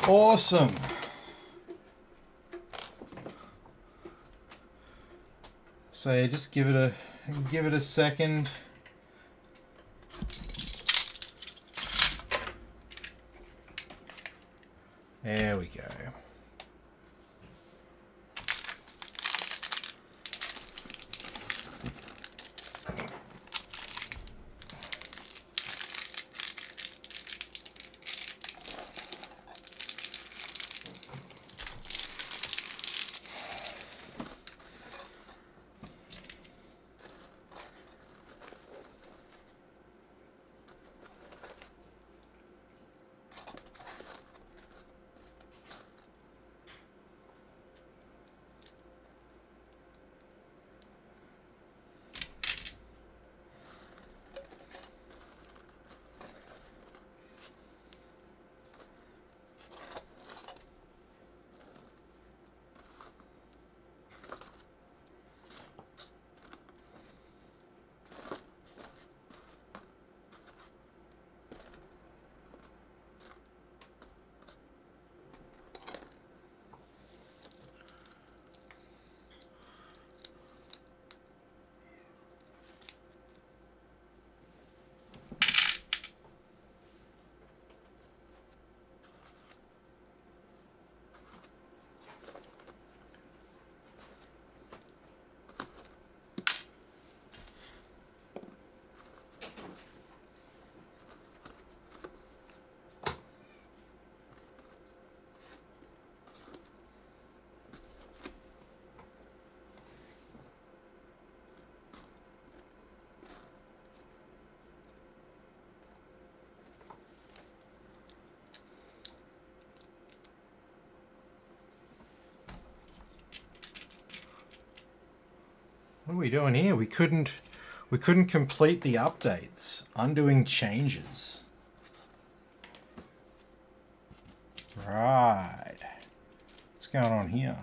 Awesome. So yeah, just give it a second. There we go. What are we doing here? We couldn't complete the updates. Undoing changes. Right. What's going on here?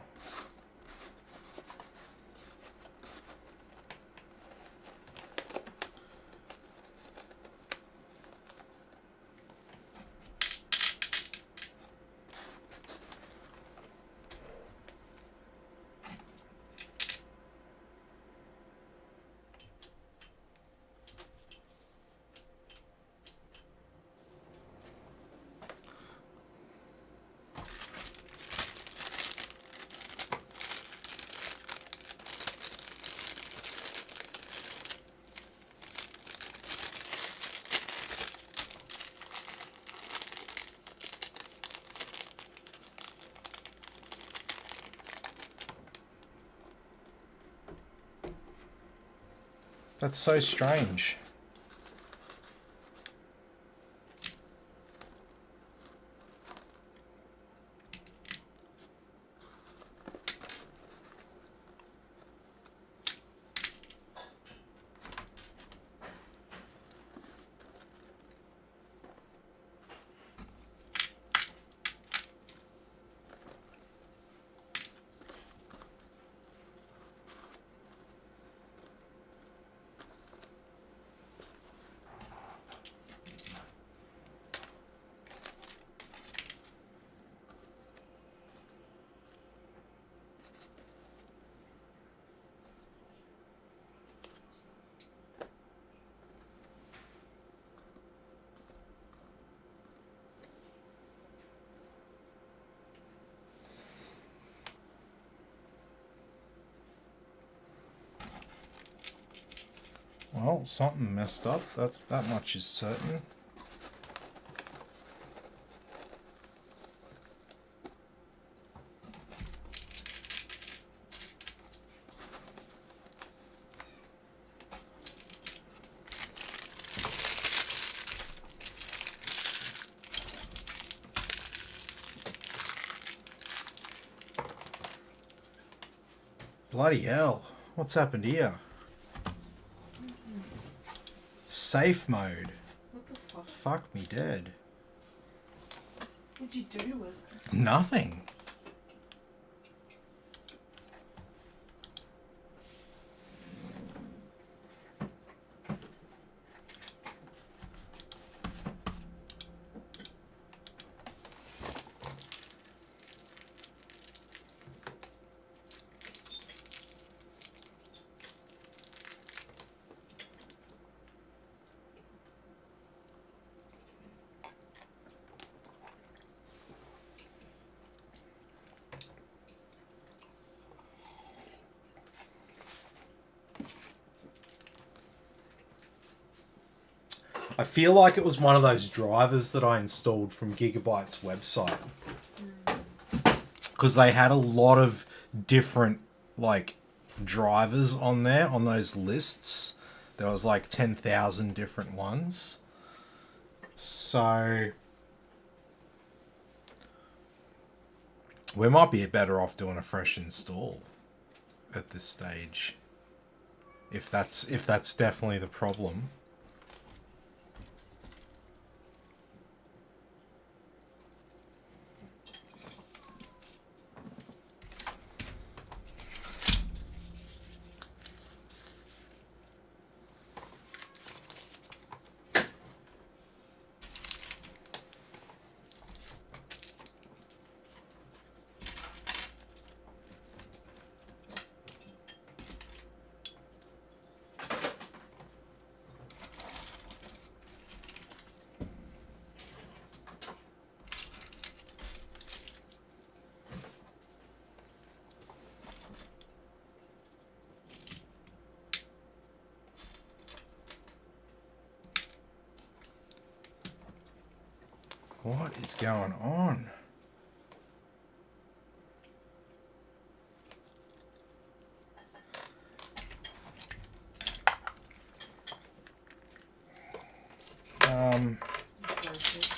That's so strange. Well, something messed up. That much is certain. Bloody hell. What's happened here? Safe mode. What the fuck? Fuck me dead. What'd you do with it? Nothing. I feel like it was one of those drivers that I installed from Gigabyte's website. Because they had a lot of different, like, drivers on there, on those lists. There was like 10,000 different ones. So we might be better off doing a fresh install at this stage. If that's definitely the problem. What is going on?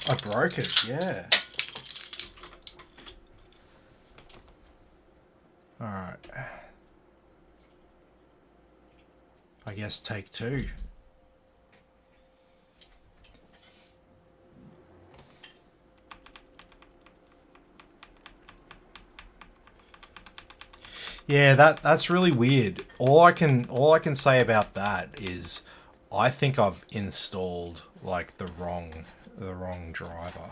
I broke it, yeah. Alright. I guess take two. Yeah, that's really weird. All I can say about that is I think I've installed like the wrong driver,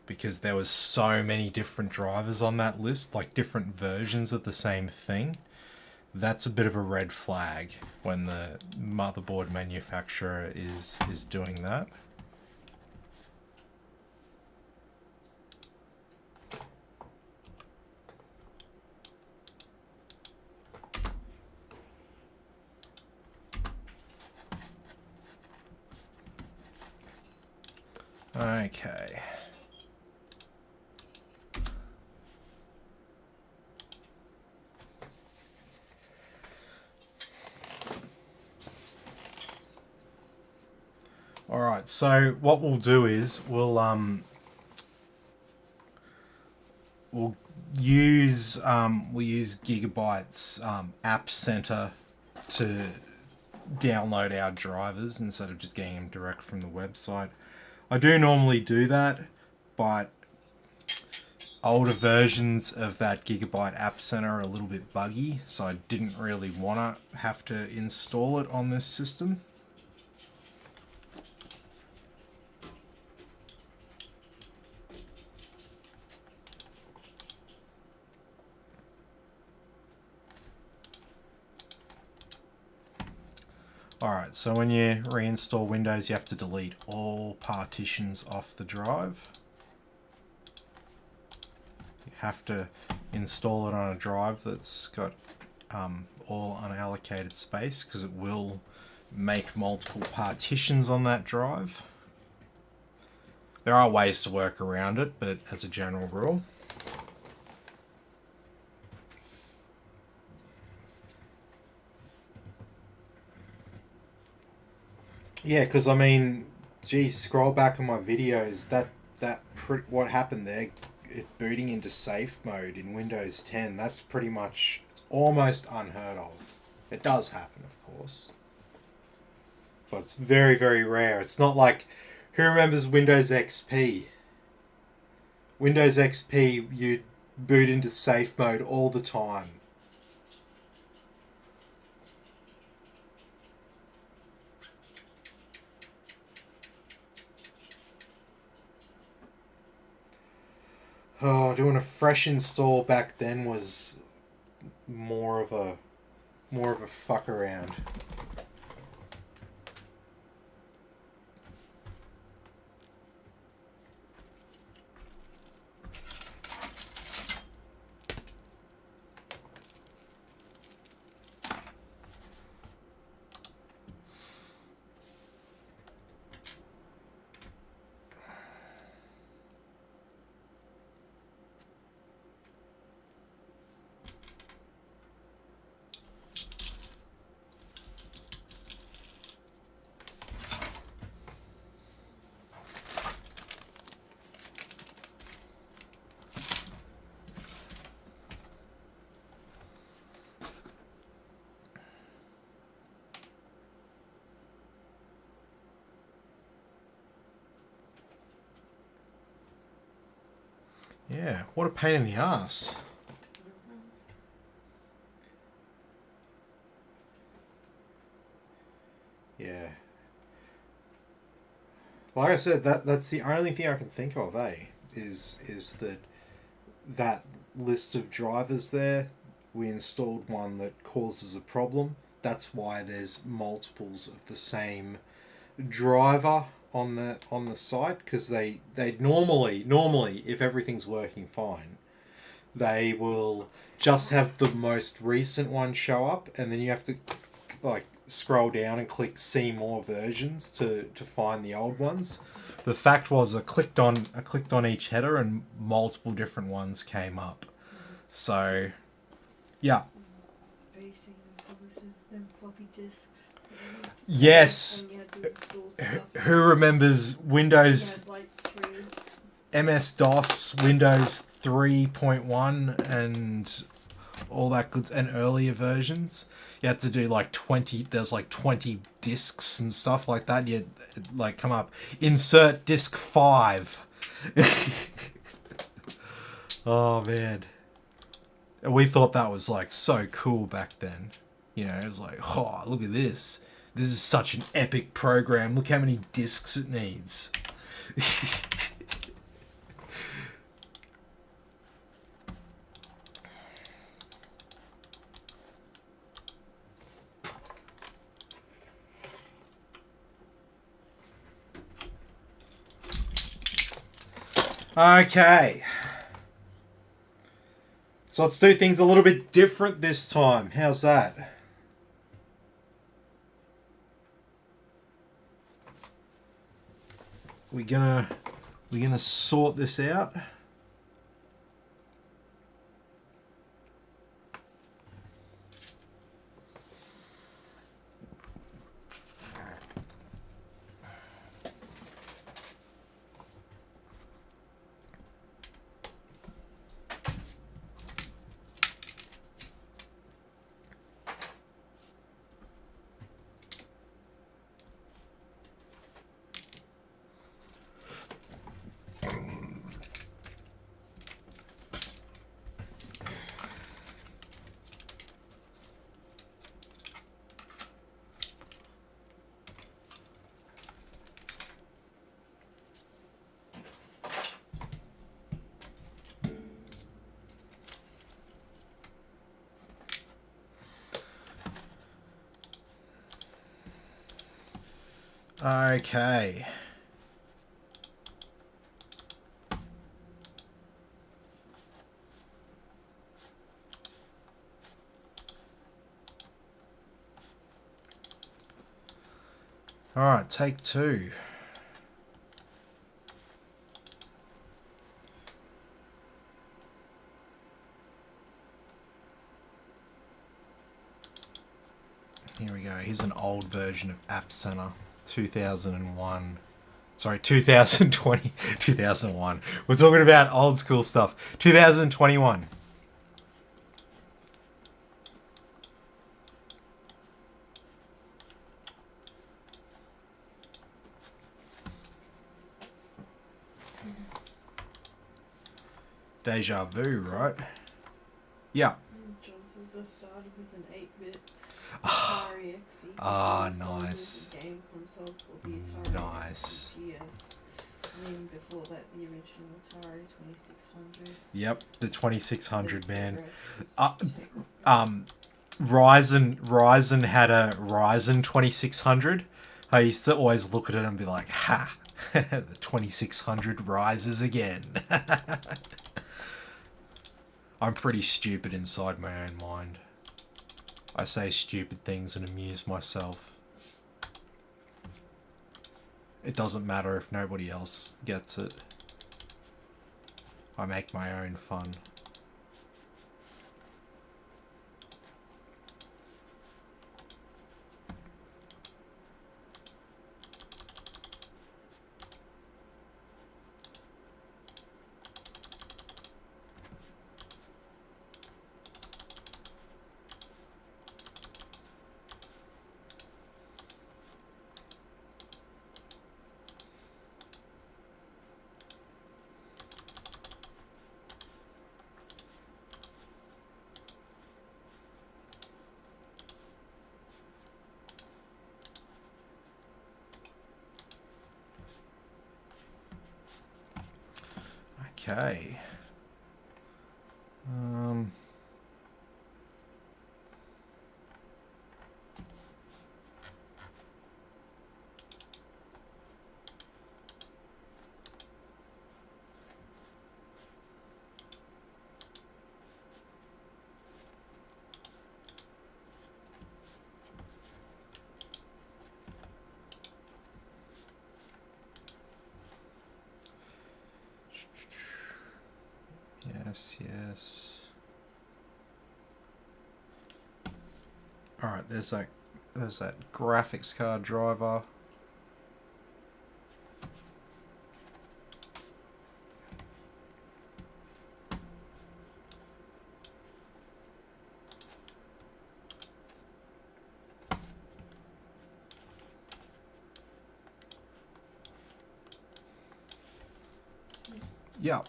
because there was so many different drivers on that list, like different versions of the same thing. That's a bit of a red flag when the motherboard manufacturer is doing that. Okay. All right. So what we'll do is we'll use Gigabyte's App Center to download our drivers instead of just getting them direct from the website. I do normally do that, but older versions of that Gigabyte App Center are a little bit buggy, so I didn't really want to have to install it on this system. Alright, so when you reinstall Windows, you have to delete all partitions off the drive. You have to install it on a drive that's got all unallocated space, because it will make multiple partitions on that drive. There are ways to work around it, but as a general rule. Yeah, because I mean, geez, scroll back on my videos. What happened there? It booting into safe mode in Windows 10. That's pretty much, it's almost unheard of. It does happen, of course, but it's very, very rare. It's not like, who remembers Windows XP? Windows XP, you boot into safe mode all the time. Oh, doing a fresh install back then was more of a fuck around. Yeah, what a pain in the ass. Yeah. Like I said, that's the only thing I can think of, is that list of drivers there. We installed one that causes a problem. That's why there's multiples of the same driver on the site, because they normally if everything's working fine, they will just have the most recent one show up, and then you have to like scroll down and click see more versions to find the old ones. The fact was, I clicked on each header and multiple different ones came up. So yeah. Basing publishes them floppy disks. Yes. And you had to install stuff. Who remembers Windows, You had like 3. MS-DOS, Windows 3.1, and all that good, and earlier versions. You had to do like 20, there's like 20 discs and stuff like that. You'd like come up, insert disc 5. Oh man. And we thought that was like so cool back then. You know, it was like, oh, look at this. This is such an epic program. Look how many discs it needs. Okay. So let's do things a little bit different this time. How's that? We're gonna sort this out. Okay. All right, take 2. Here we go. Here's an old version of App Center, 2001. Sorry, 2020, 2001. We're talking about old school stuff. 2021. Deja vu, right? Yeah. Johnson's just started with an 8-bit Atari XE. Nice. Game console for the Atari Nice. GS. And then before that, the original Atari 2600. Yep, the 2600, man. Ryzen Ryzen had a Ryzen 2600. I used to always look at it and be like, ha, the 2600 rises again. I'm pretty stupid inside my own mind. I say stupid things and amuse myself. It doesn't matter if nobody else gets it. I make my own fun. Okay. Yes. All right, there's that graphics card driver. Yeah.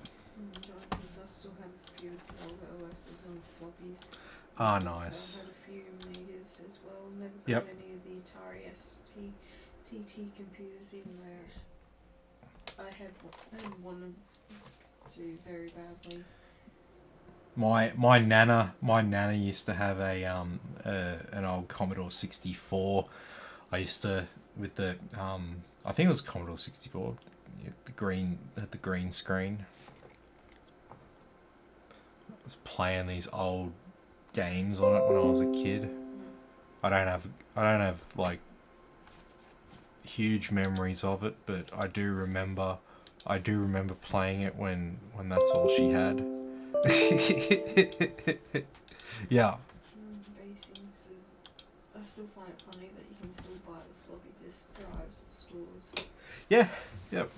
Because I still have a few Volvo OSs on floppies. Ah, So nice. I had a few Amigas as well. Never got Yep. any of the Atari ST TT computers, even though I had one and wanted to very badly. My nana used to have an old Commodore 64. I used to with the I think it was Commodore 64. The green had the green screen. I was playing these old games on it when I was a kid. I don't have like huge memories of it, but I do remember playing it when that's all she had. Yeah. Basings is, I still find it funny that you can still buy the floppy disk drives at stores. Yeah. Yep.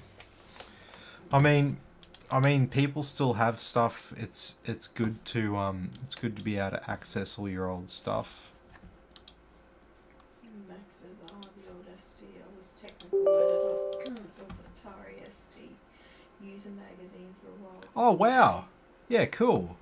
I mean, people still have stuff. It's good to be able to access all your old stuff. Max says, the old ST. I was technical editor of Atari ST user magazine for a while. Oh wow. Yeah, cool.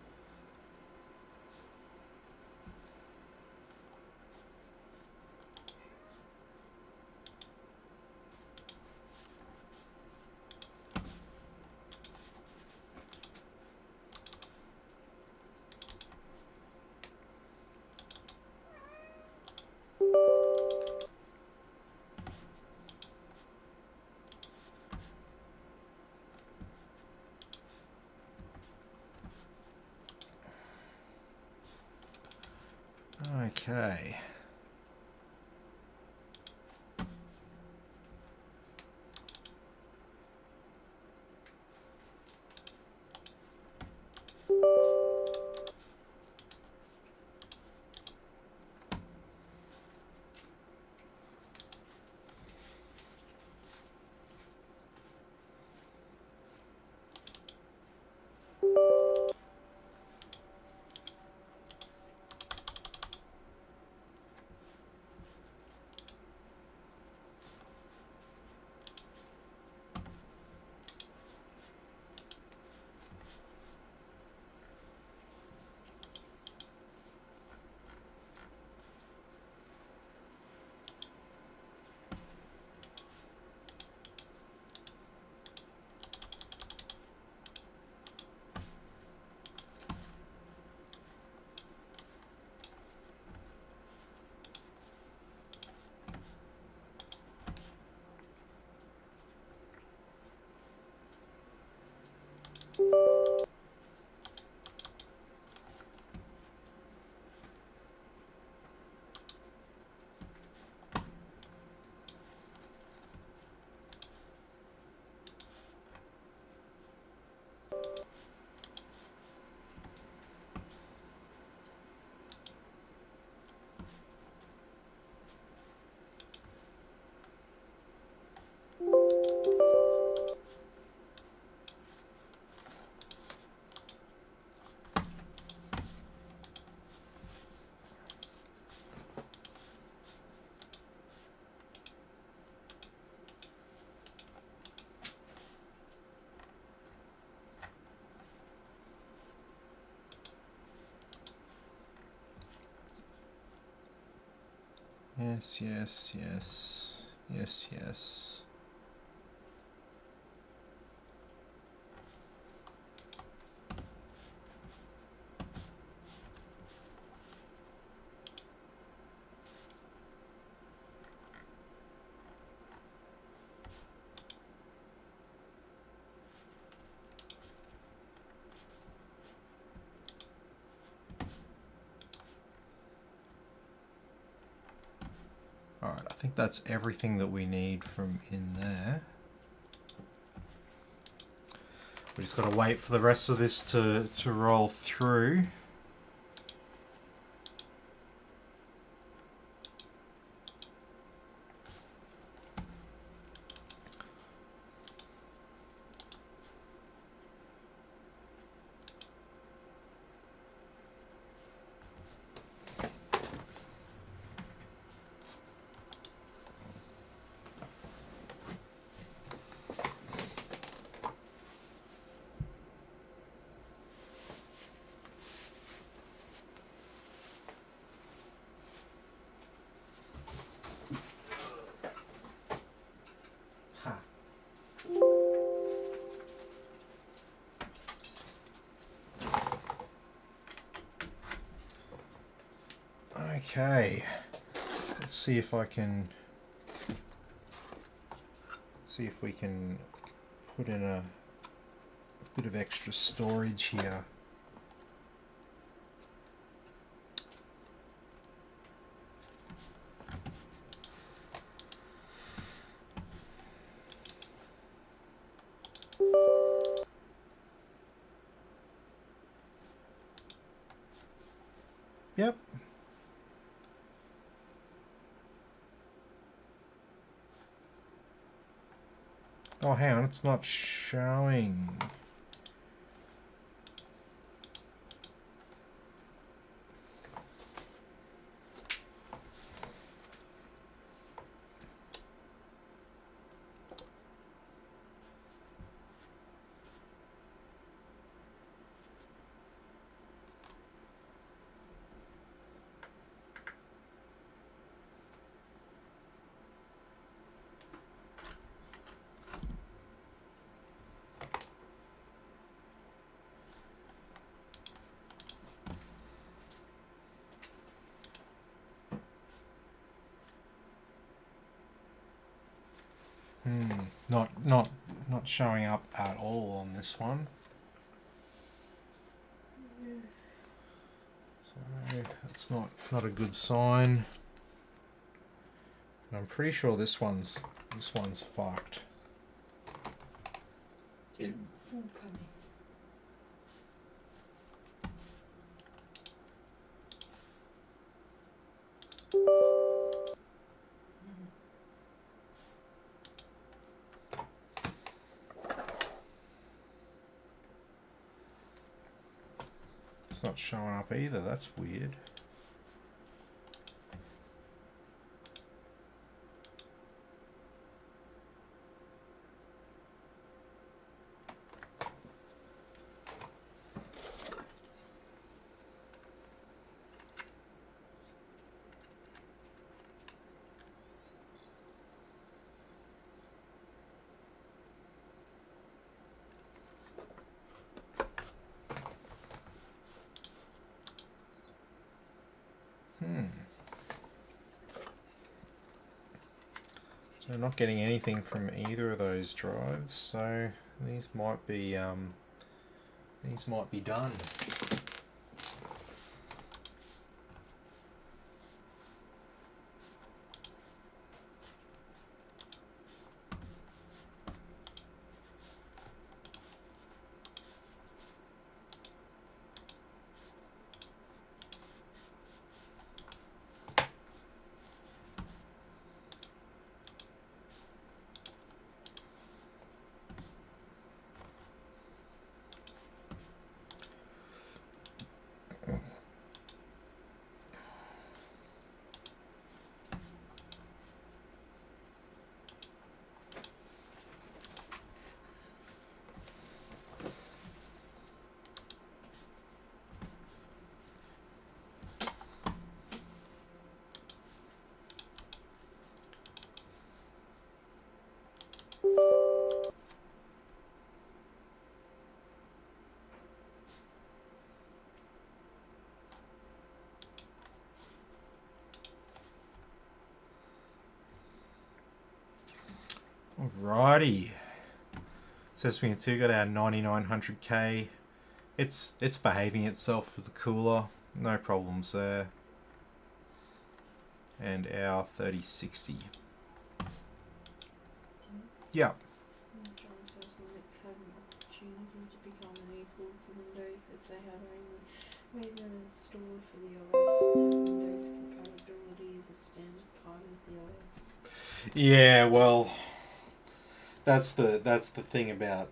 Okay. Yes, yes, yes. Yes, yes. Alright, I think that's everything that we need from in there. We just got to wait for the rest of this to roll through. Okay, let's see if I can we can put in a bit of extra storage here. Yep. Oh, hang on, it's not showing. Not showing up at all on this one. So that's not a good sign. I'm pretty sure this one's fucked. It's not showing up either. That's weird. So I'm not getting anything from either of those drives, so these might be done. Alrighty. So as we can see, we got our 9900K. It's behaving itself with the cooler, no problems there. And our 3060. Yeah. John says Linux had an opportunity to become an equal to Windows if they had only Raven installed for the OS. Now Windows compatibility is a standard part of the OS. Yeah, well, that's the thing about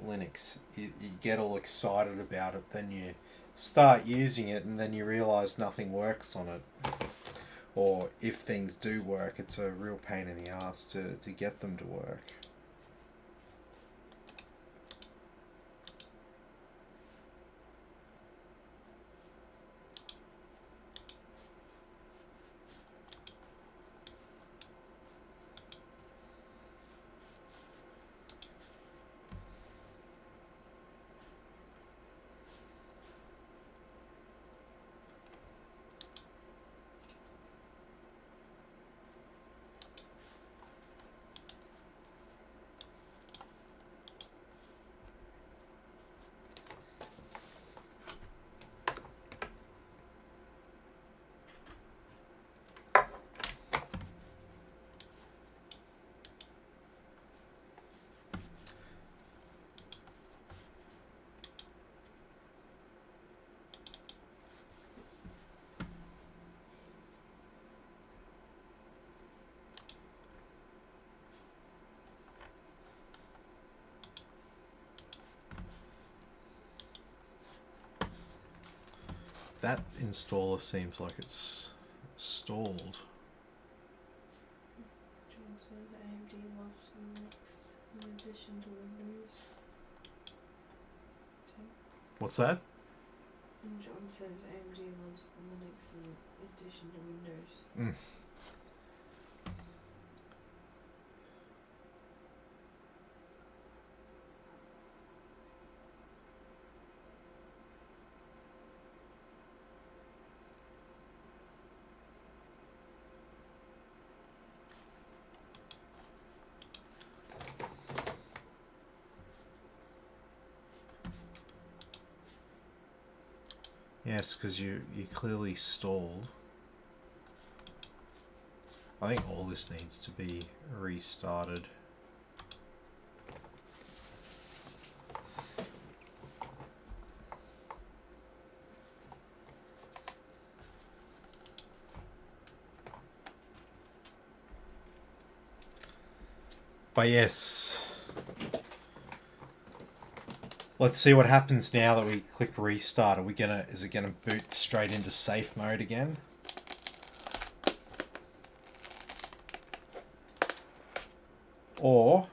Linux. You get all excited about it, then you start using it, and then you realize nothing works on it. Or if things do work, it's a real pain in the ass to get them to work. that installer seems like it's stalled. John says AMD loves Linux in addition to Windows. What's that? And John says AMD loves Linux in addition to Windows. Mm. Yes, because you clearly stalled. I think all this needs to be restarted. But yes, let's see what happens now that we click restart. Is it gonna boot straight into safe mode again? Or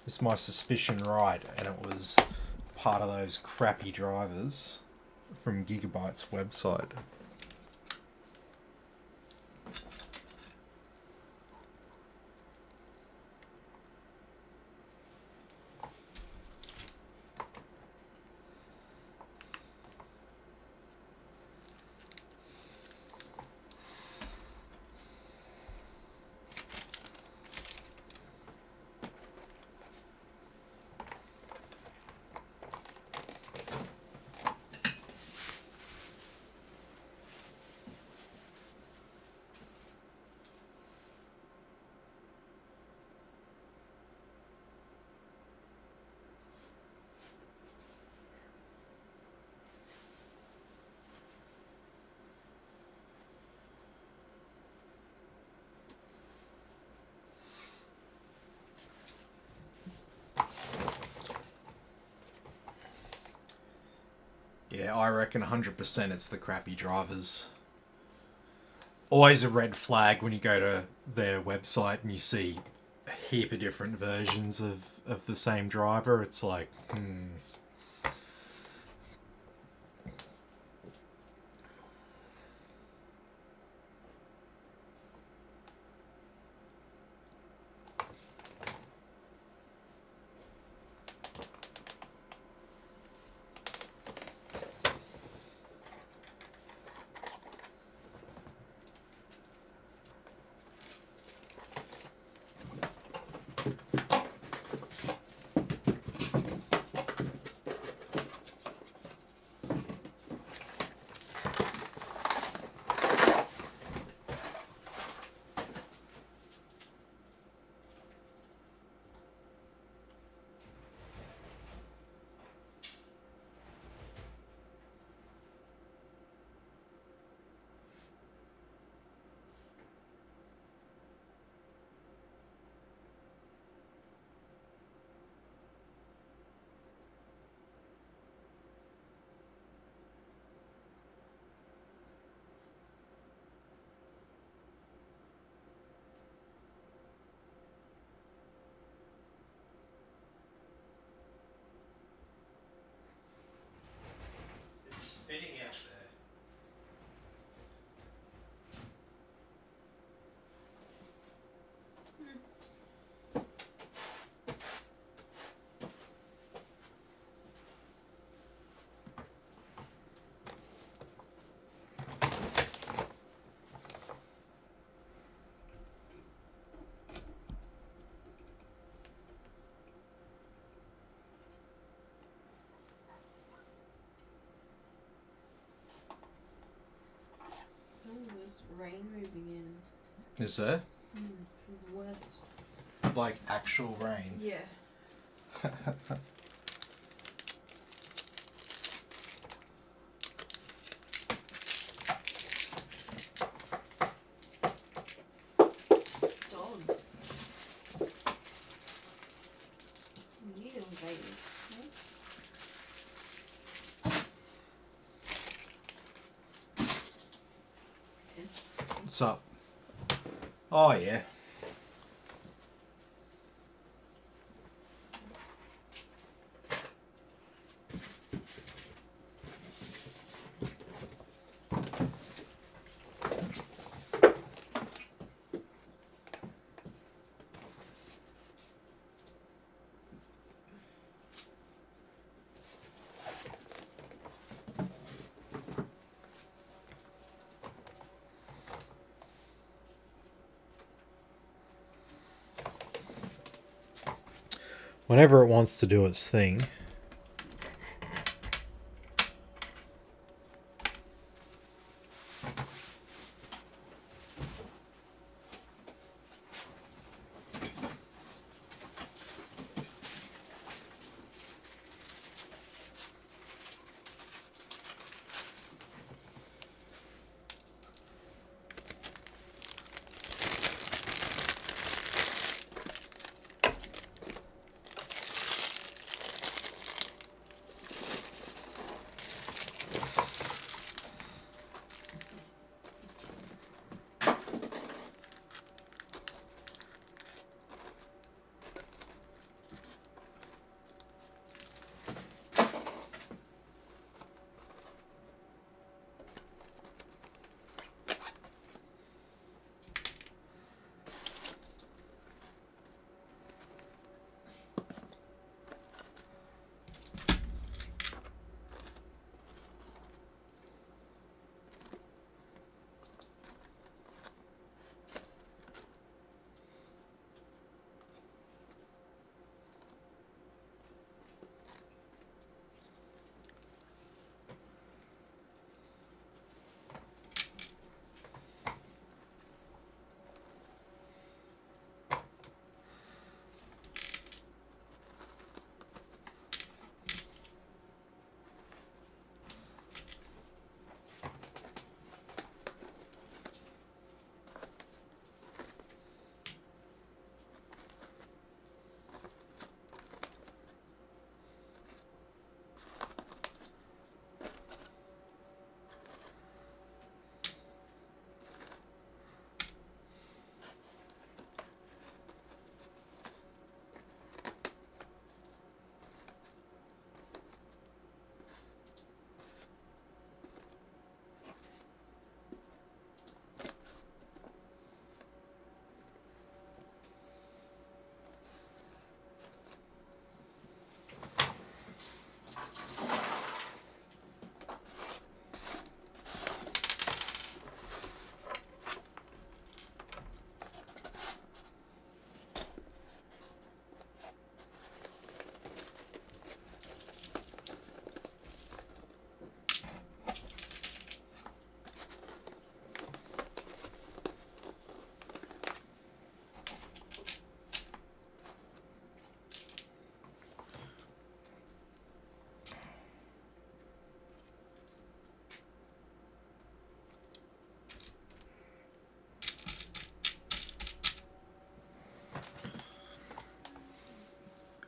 is my suspicion right and it was part of those crappy drivers from Gigabyte's website? Yeah, I reckon 100% it's the crappy drivers. Always a red flag when you go to their website and you see a heap of different versions of the same driver. It's like, it's spinning out there. Oh, there's rain moving in. Is there? From the west. Like actual rain? Yeah. Dog. Needle baby. What's up? Oh, yeah. Whenever it wants to do its thing.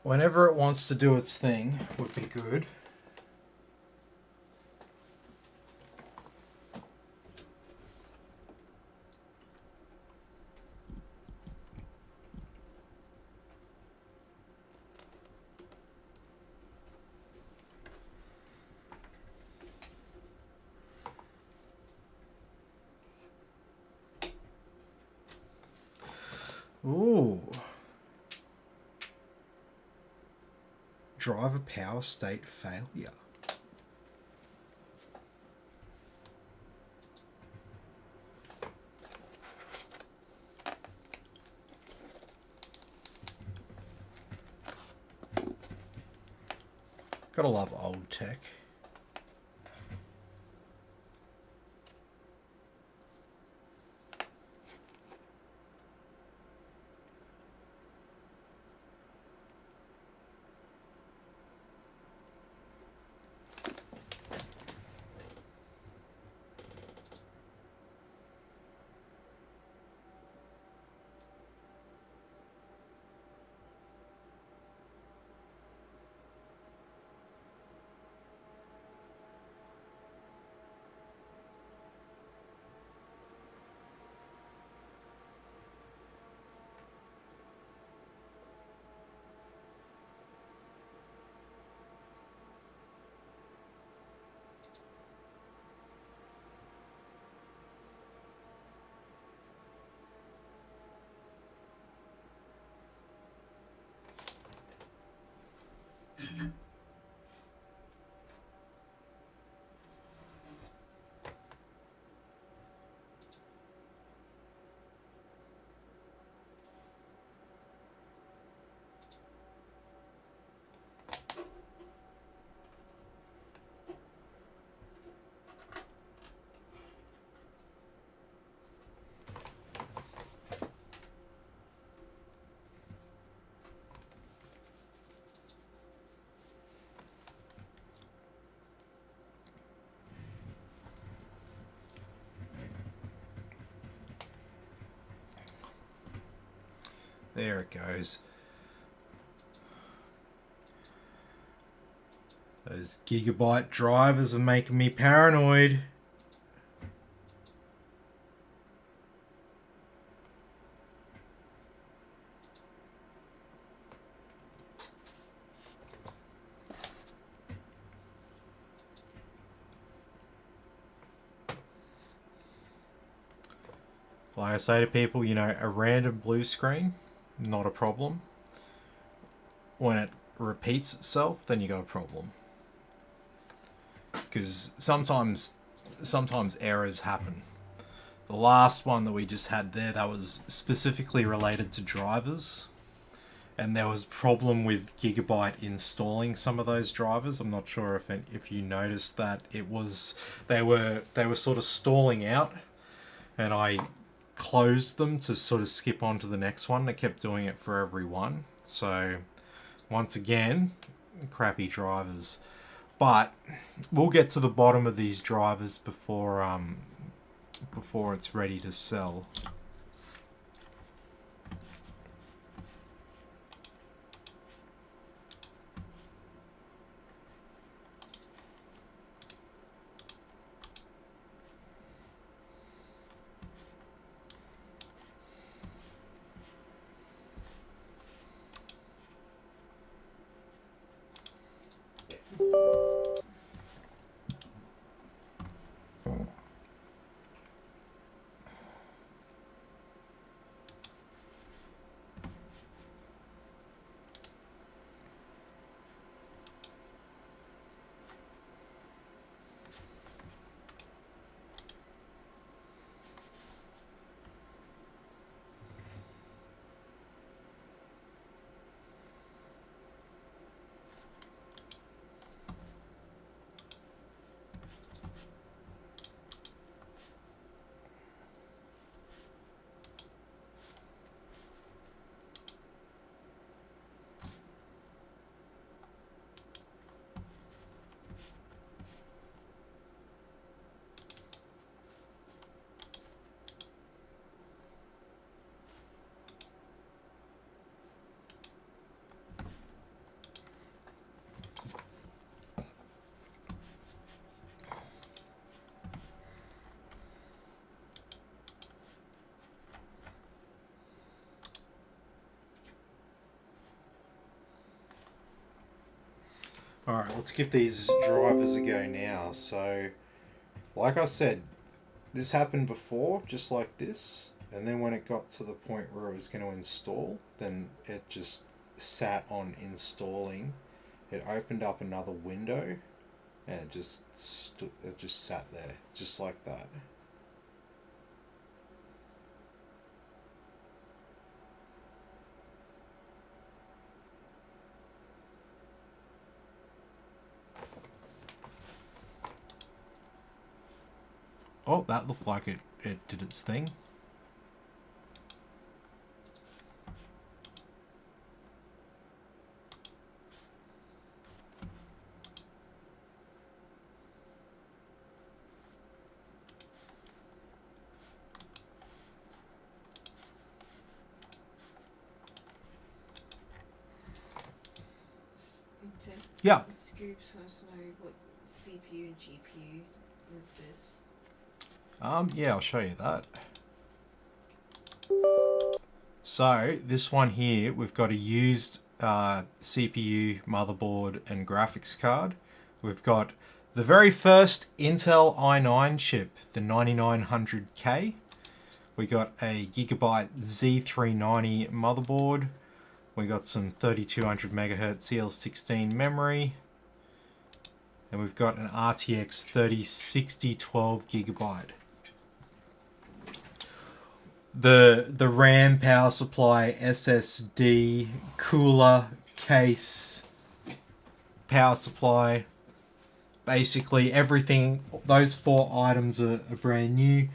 Whenever it wants to do its thing would be good. Ooh. Driver power state failure. Gotta love old tech. There it goes. Those Gigabyte drivers are making me paranoid. Like I say to people, you know, a random blue screen, not a problem. When it repeats itself, then you got a problem. Because sometimes errors happen. The last one that we just had there, that was specifically related to drivers. And there was a problem with Gigabyte installing some of those drivers. I'm not sure if you noticed that it was they were sort of stalling out, and I closed them to sort of skip on to the next one. They kept doing it for every one. So once again, crappy drivers. But we'll get to the bottom of these drivers before it's ready to sell. Alright, let's give these drivers a go now. So, like I said, this happened before, just like this. And then when it got to the point where it was going to install, then it just sat on installing. It opened up another window, and it just sat there, just like that. Oh, that looked like it did its thing. Yeah. Scoops wants to know what CPU and GPU is this. Yeah, I'll show you that. So this one here, we've got a used CPU, motherboard, and graphics card. We've got the very first Intel i9 chip, the 9900K. We got a Gigabyte Z390 motherboard. We got some 3200 megahertz CL16 memory. And we've got an RTX 3060 12 gigabyte. The RAM, power supply, SSD, cooler, case, power supply, basically everything. Those 4 items are brand new.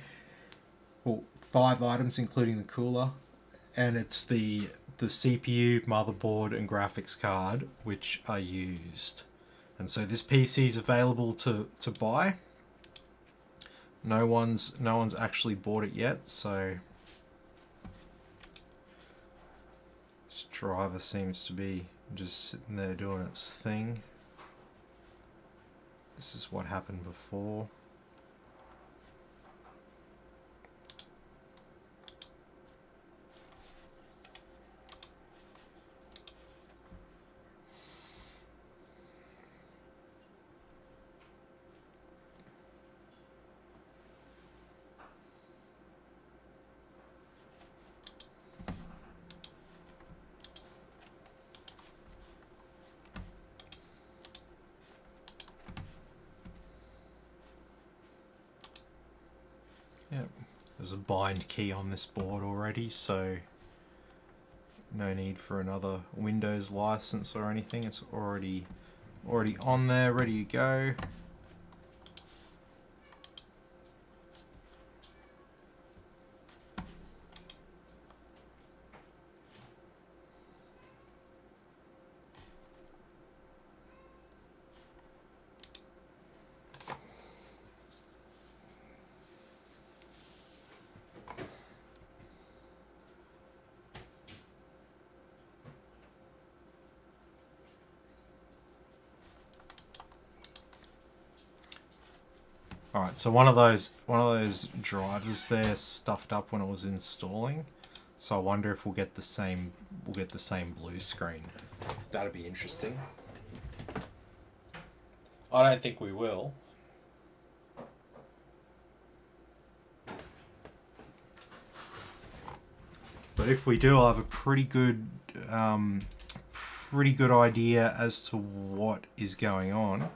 Well, 5 items including the cooler, and it's the CPU, motherboard, and graphics card which are used. And so this PC is available to buy. No one's actually bought it yet, so driver seems to be just sitting there doing its thing. This is what happened before. Yep, there's a bind key on this board already, so no need for another Windows license or anything. It's already on there, ready to go. Alright, so one of those drivers there stuffed up when it was installing. So I wonder if we'll get the same blue screen. That'd be interesting. I don't think we will. But if we do, I'll have a pretty good idea as to what is going on.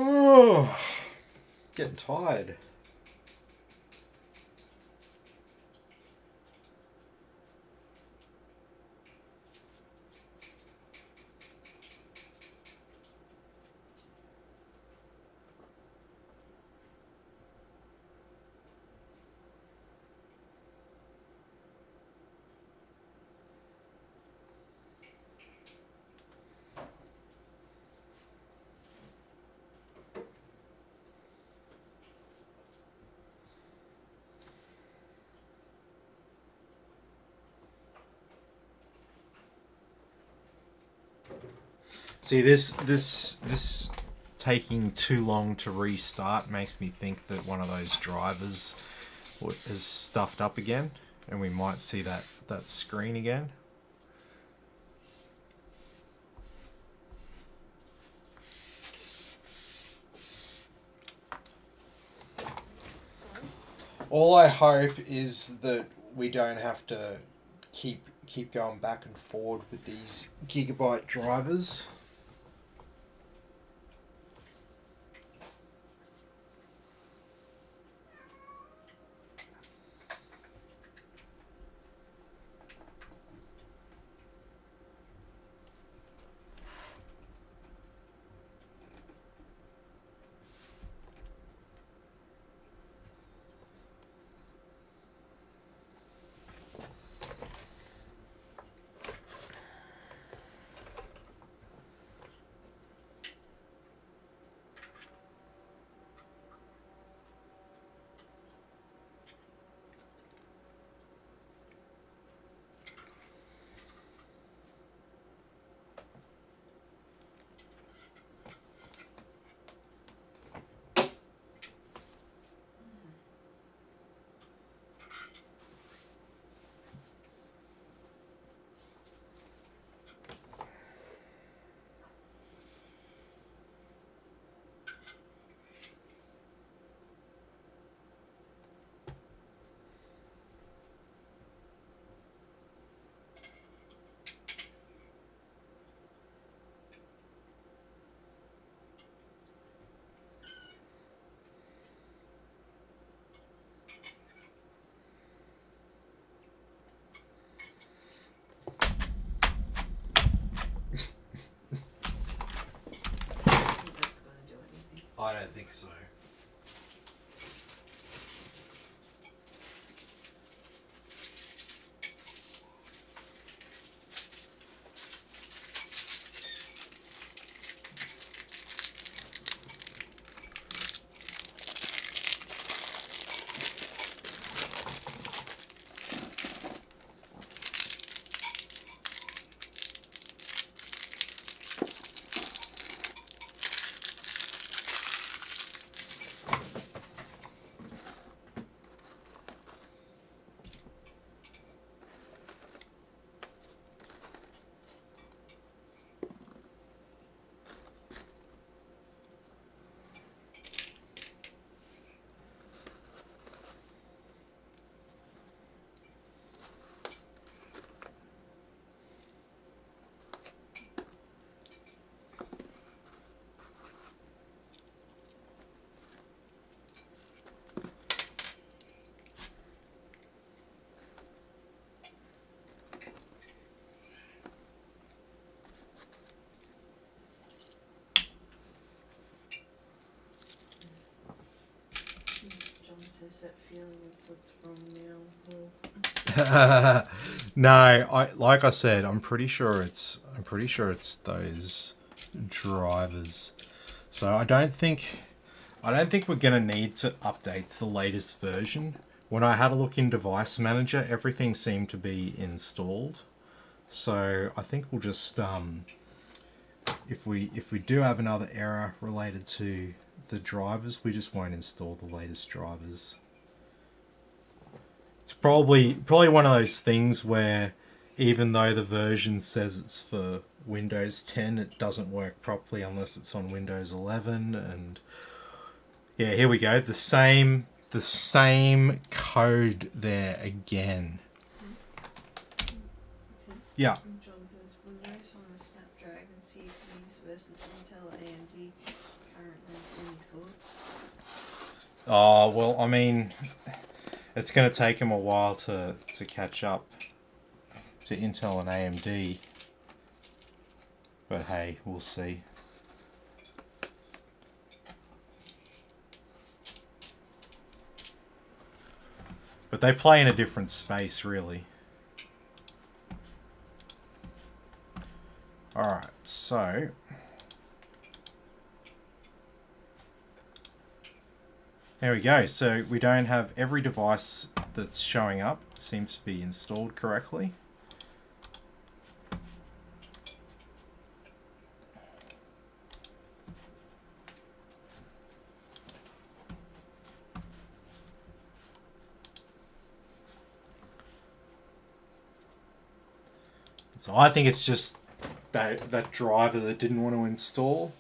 Oh, getting tired. See, this taking too long to restart makes me think that one of those drivers is stuffed up again, and we might see that screen again. All I hope is that we don't have to keep going back and forward with these gigabyte drivers. think so. John says that feeling of what's wrong now will. No, like I said, I'm pretty sure it's those drivers. So I don't think we're gonna need to update to the latest version. When I had a look in Device Manager, everything seemed to be installed. So I think we'll just if we do have another error related to the drivers, we just won't install the latest drivers. It's probably one of those things where even though the version says it's for Windows 10, it doesn't work properly unless it's on Windows 11. And yeah, here we go. The same code there again. Yeah. John says Windows on a Snapdragon CPUs versus Intel AMD currently. Any thoughts? Oh, well, I mean, it's going to take them a while to catch up to Intel and AMD. But hey, we'll see. But they play in a different space, really. Alright, so... there we go. So we don't have every device that's showing up seems to be installed correctly. So I think it's just that driver that didn't want to install.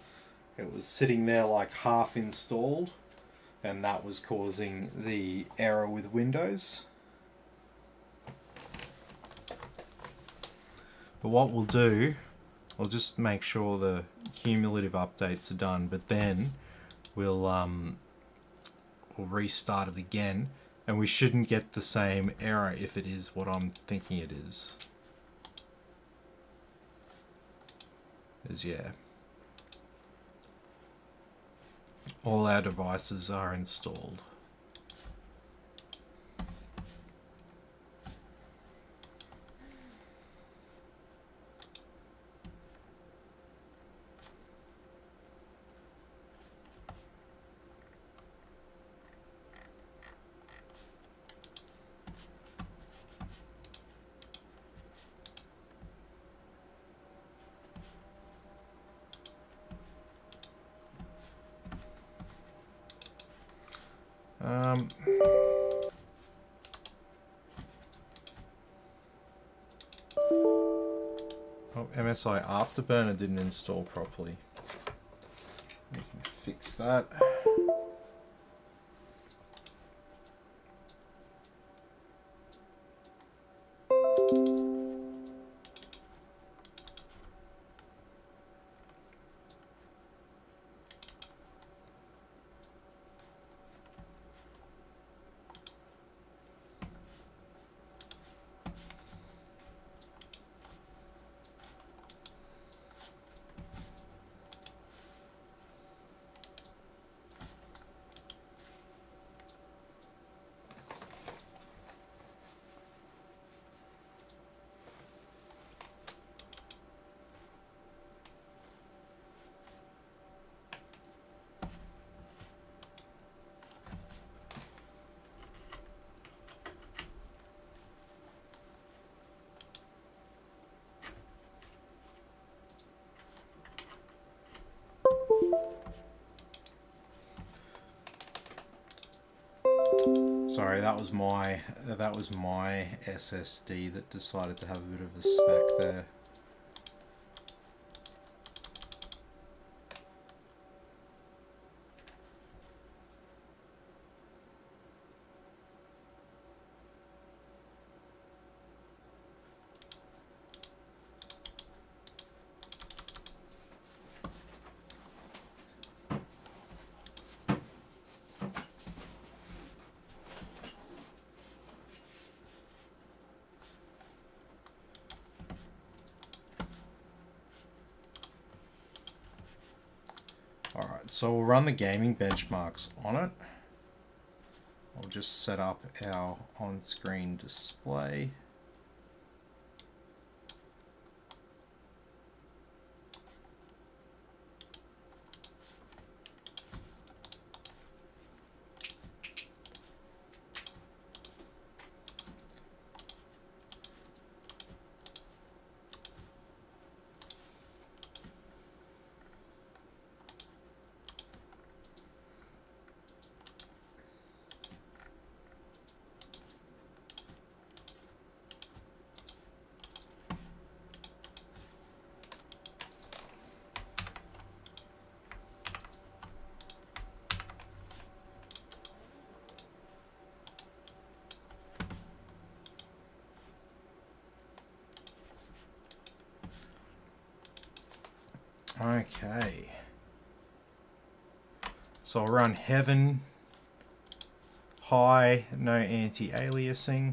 It was sitting there like half installed, and that was causing the error with Windows. But what we'll do, we'll just make sure the cumulative updates are done, but then we'll restart it again, and we shouldn't get the same error if it is what I'm thinking it is. Yeah, all our devices are installed. Oh, MSI Afterburner didn't install properly. We can fix that. Sorry, that was my SSD that decided to have a bit of a spec there. Alright, so we'll run the gaming benchmarks on it. I'll just set up our on-screen display. Okay. So I'll run Heaven, high, no anti-aliasing.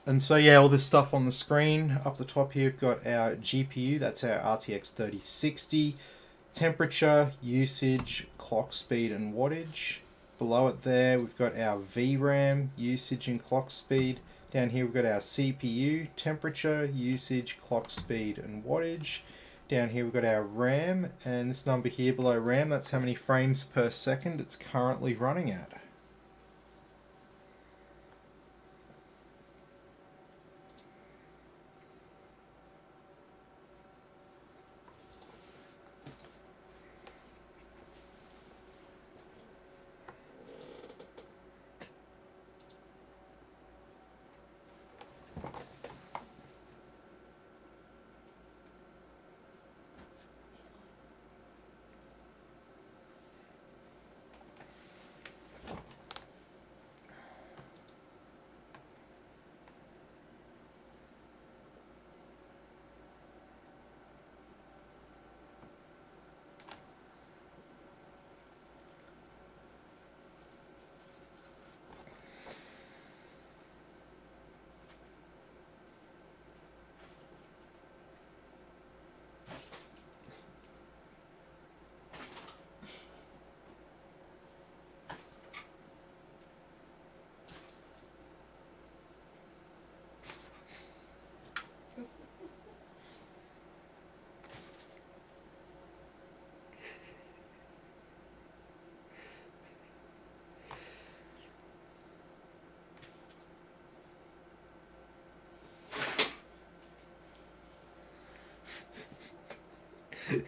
And so yeah, all this stuff on the screen. Up the top here, we've got our GPU, that's our RTX 3060. Temperature, usage, clock speed and wattage. Below it there, we've got our VRAM, usage and clock speed. Down here we've got our CPU, temperature, usage, clock speed and wattage. Down here we've got our RAM, and this number here below RAM, that's how many frames per second it's currently running at.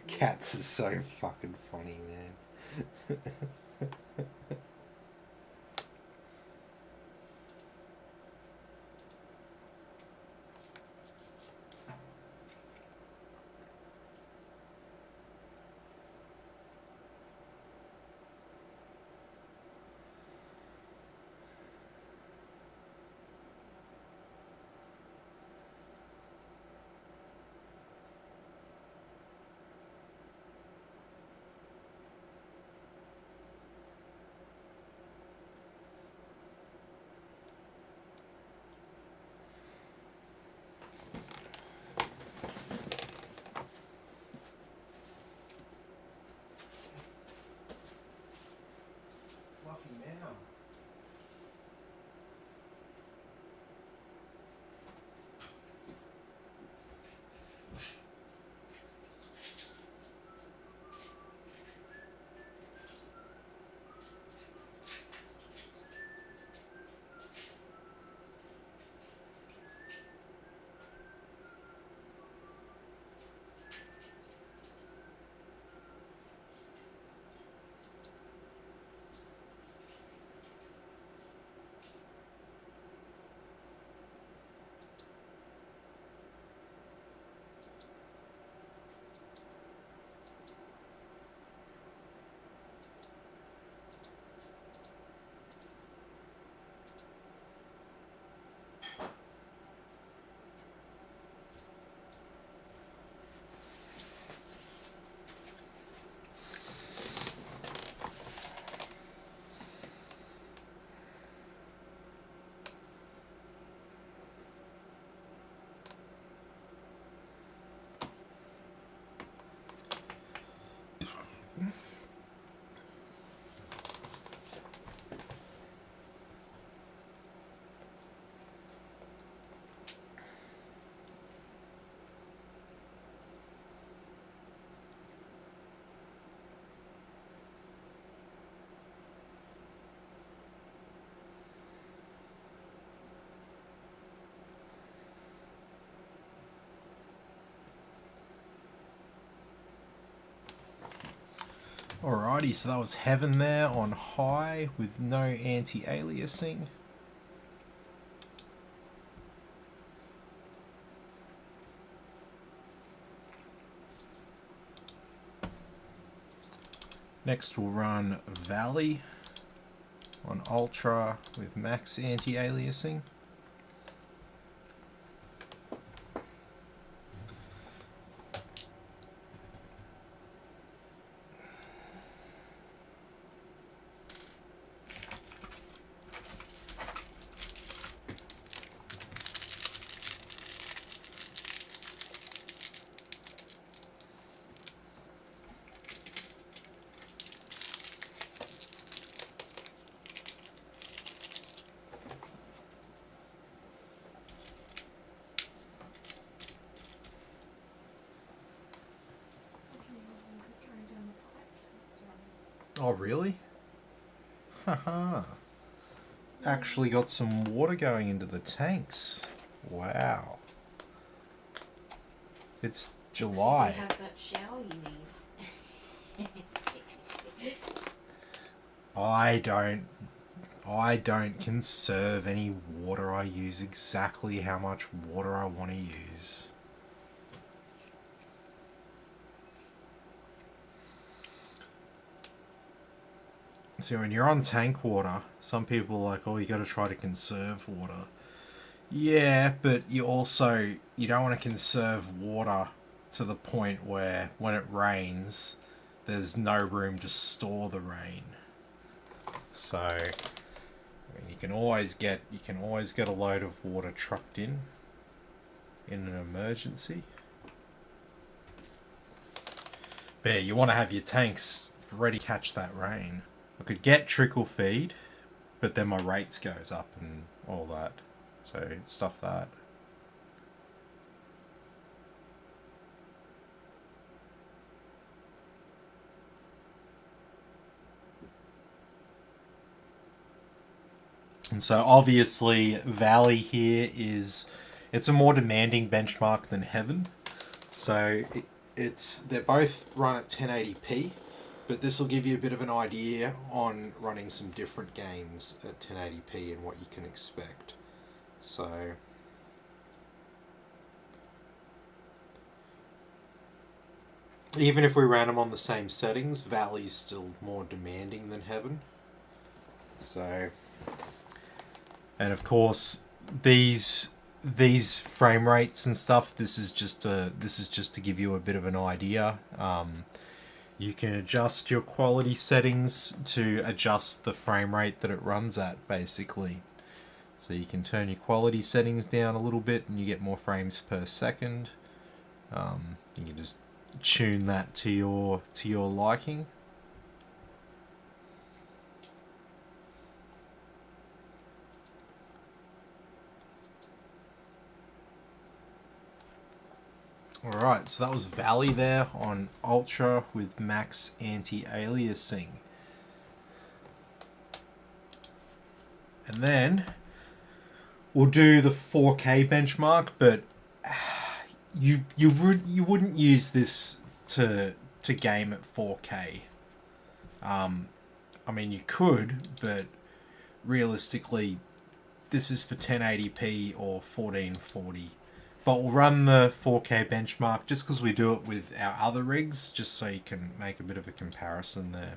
Cats are so fucking funny, man. Alrighty, so that was Heaven there on high with no anti-aliasing. Next we'll run Valley on Ultra with max anti-aliasing. Oh, really? Haha. Actually got some water going into the tanks. Wow. It's July. So you have that shower you need. I don't conserve any water. I use exactly how much water I want to use. So when you're on tank water, some people are like, oh, you got to try to conserve water. Yeah, but you don't want to conserve water to the point where when it rains, there's no room to store the rain. So I mean, you can always get a load of water trucked in an emergency. But yeah, you want to have your tanks ready to catch that rain. I could get trickle feed, but then my rates goes up and all that. So stuff that. And so obviously Valley here it's a more demanding benchmark than Heaven. So they're both run at 1080p. But this will give you a bit of an idea on running some different games at 1080p and what you can expect. So even if we ran them on the same settings, Valley's still more demanding than Heaven. So, and of course these frame rates and stuff, this is just to give you a bit of an idea. You can adjust your quality settings to adjust the frame rate that it runs at, basically. So you can turn your quality settings down a little bit and you get more frames per second. You can just tune that to your liking. Alright, so that was Valley there on Ultra with max anti-aliasing. And then we'll do the 4K benchmark, but you wouldn't use this to game at 4K. I mean, you could, but realistically, this is for 1080p or 1440. But we'll run the 4K benchmark just because we do it with our other rigs, just so you can make a bit of a comparison there.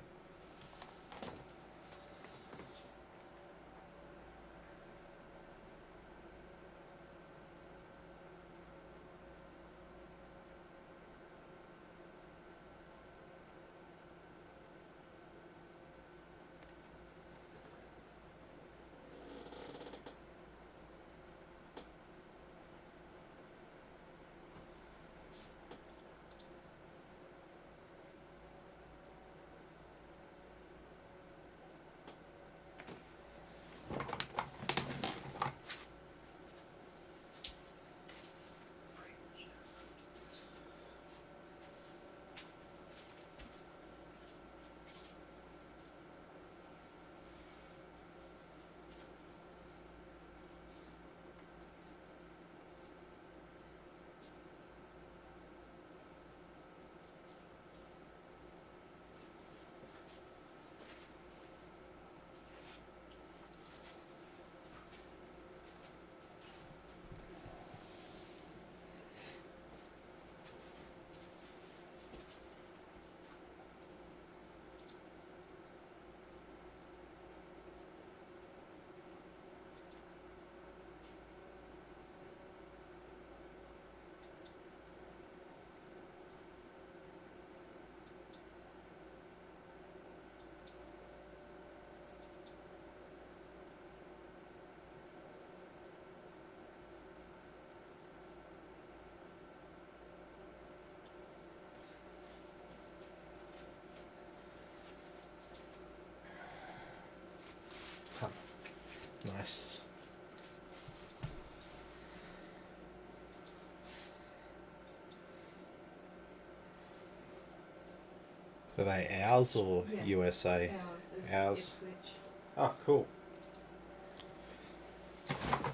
Are they ours or Yeah. USA? Ours is Ours. Ipswich. Oh, cool.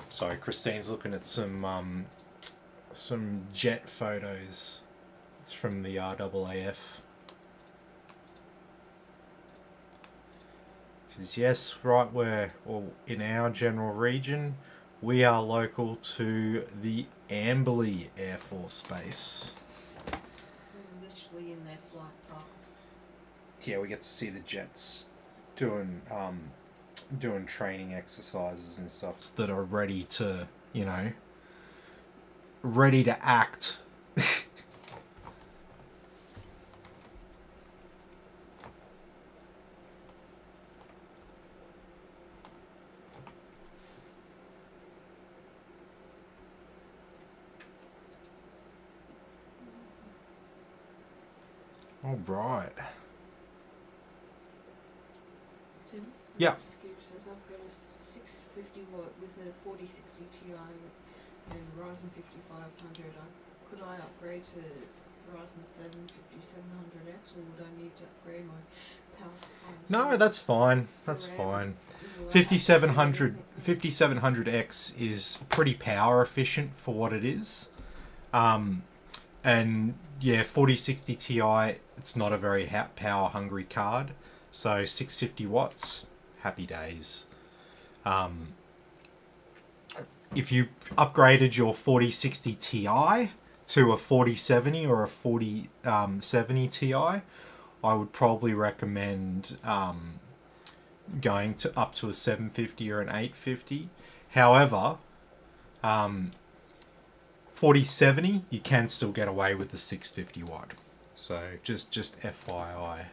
Sorry, Christine's looking at some jet photos. It's from the RAAF. Because yes, right where, or in our general region, we are local to the Amberley Air Force Base. They're literally in their flight paths. Yeah, we get to see the jets doing doing training exercises and stuff that are ready to, you know, ready to act. All right. Tim? Yeah. Scoop says I've got a 650 watt with a 4060 Ti and Ryzen 5500. Could I upgrade to Ryzen 7 5700X or would I need to upgrade my power supply? No, that's fine. That's RAM. fine. Will I have to do 5700X is pretty power efficient for what it is. And yeah, 4060 Ti, it's not a very power hungry card. So 650 watts, happy days. If you upgraded your 4060 Ti to a 4070 or a 4070 Ti, I would probably recommend going to up to a 750 or an 850. However, 4070 you can still get away with the 650 watt. So just FYI. Max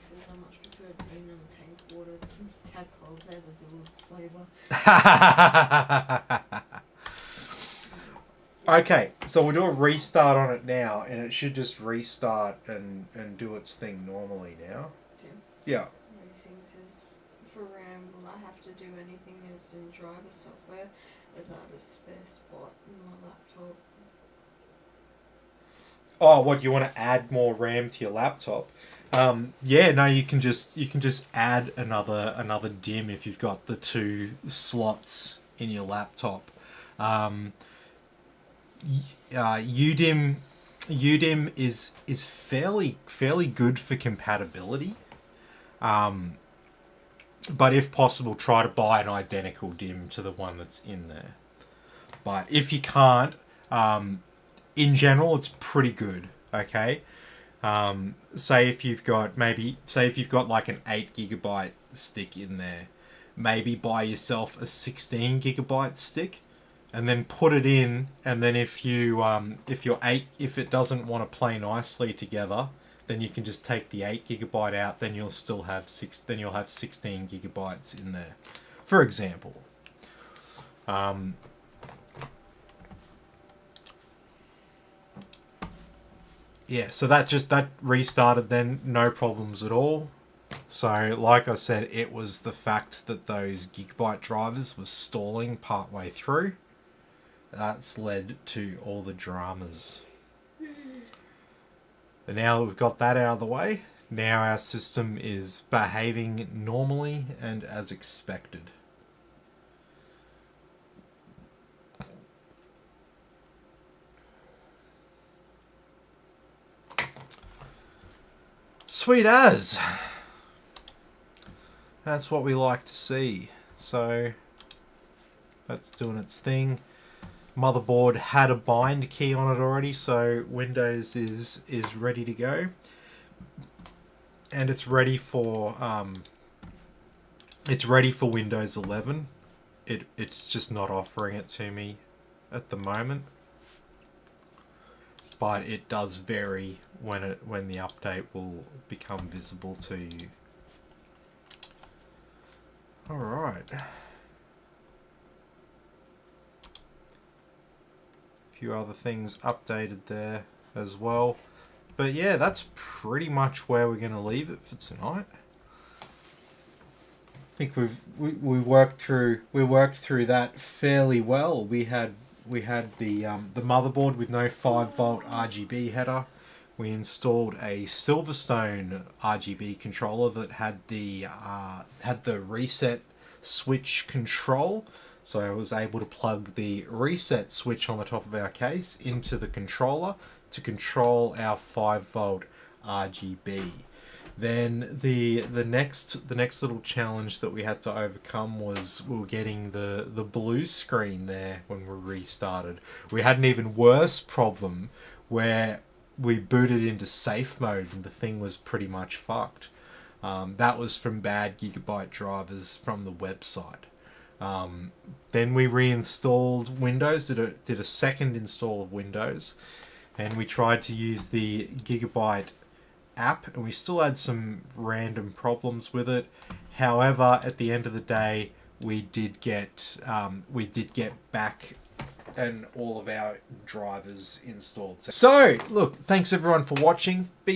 says I much prefer green on tank water than tadpoles out of the flavour. Okay, so we'll do a restart on it now, and it should just restart and do its thing normally now. Tim? Yeah. Racing says for RAM, will I have to do anything as in driver software as I have a spare spot in my laptop? Oh, what, you want to add more RAM to your laptop? Yeah, no, you can just add another DIMM if you've got the 2 slots in your laptop. UDIMM is fairly good for compatibility. But if possible, try to buy an identical DIMM to the one that's in there. But if you can't, in general, it's pretty good. Okay. Say if you've got like an 8GB stick in there, maybe buy yourself a 16GB stick, and then put it in. And then if it doesn't want to play nicely together, then you can just take the 8GB out. Then you'll still have 16GB in there, for example. Yeah, so that restarted then, no problems at all. So, like I said, it was the fact that those Gigabyte drivers were stalling partway through. That's led to all the dramas. But now that we've got that out of the way, now our system is behaving normally and as expected. Sweet as. That's what we like to see. So that's doing its thing. Motherboard had a bind key on it already, so Windows is ready to go, and it's ready for Windows 11. It's just not offering it to me at the moment, but it does vary when the update will become visible to you. All right. Few other things updated there as well, but yeah, that's pretty much where we're going to leave it for tonight. I think we worked through that fairly well. We had the motherboard with no 5-volt RGB header. we installed a Silverstone RGB controller that had the reset switch control. So I was able to plug the reset switch on the top of our case into the controller to control our 5-volt RGB. Then the next little challenge that we had to overcome was we were getting the blue screen there when we restarted. We had an even worse problem where we booted into safe mode and the thing was pretty much fucked. That was from bad Gigabyte drivers from the website. Then we reinstalled Windows, did a second install of Windows, and we tried to use the Gigabyte app, and we still had some random problems with it. However, at the end of the day, we did get back and all of our drivers installed. So look, thanks everyone for watching. Be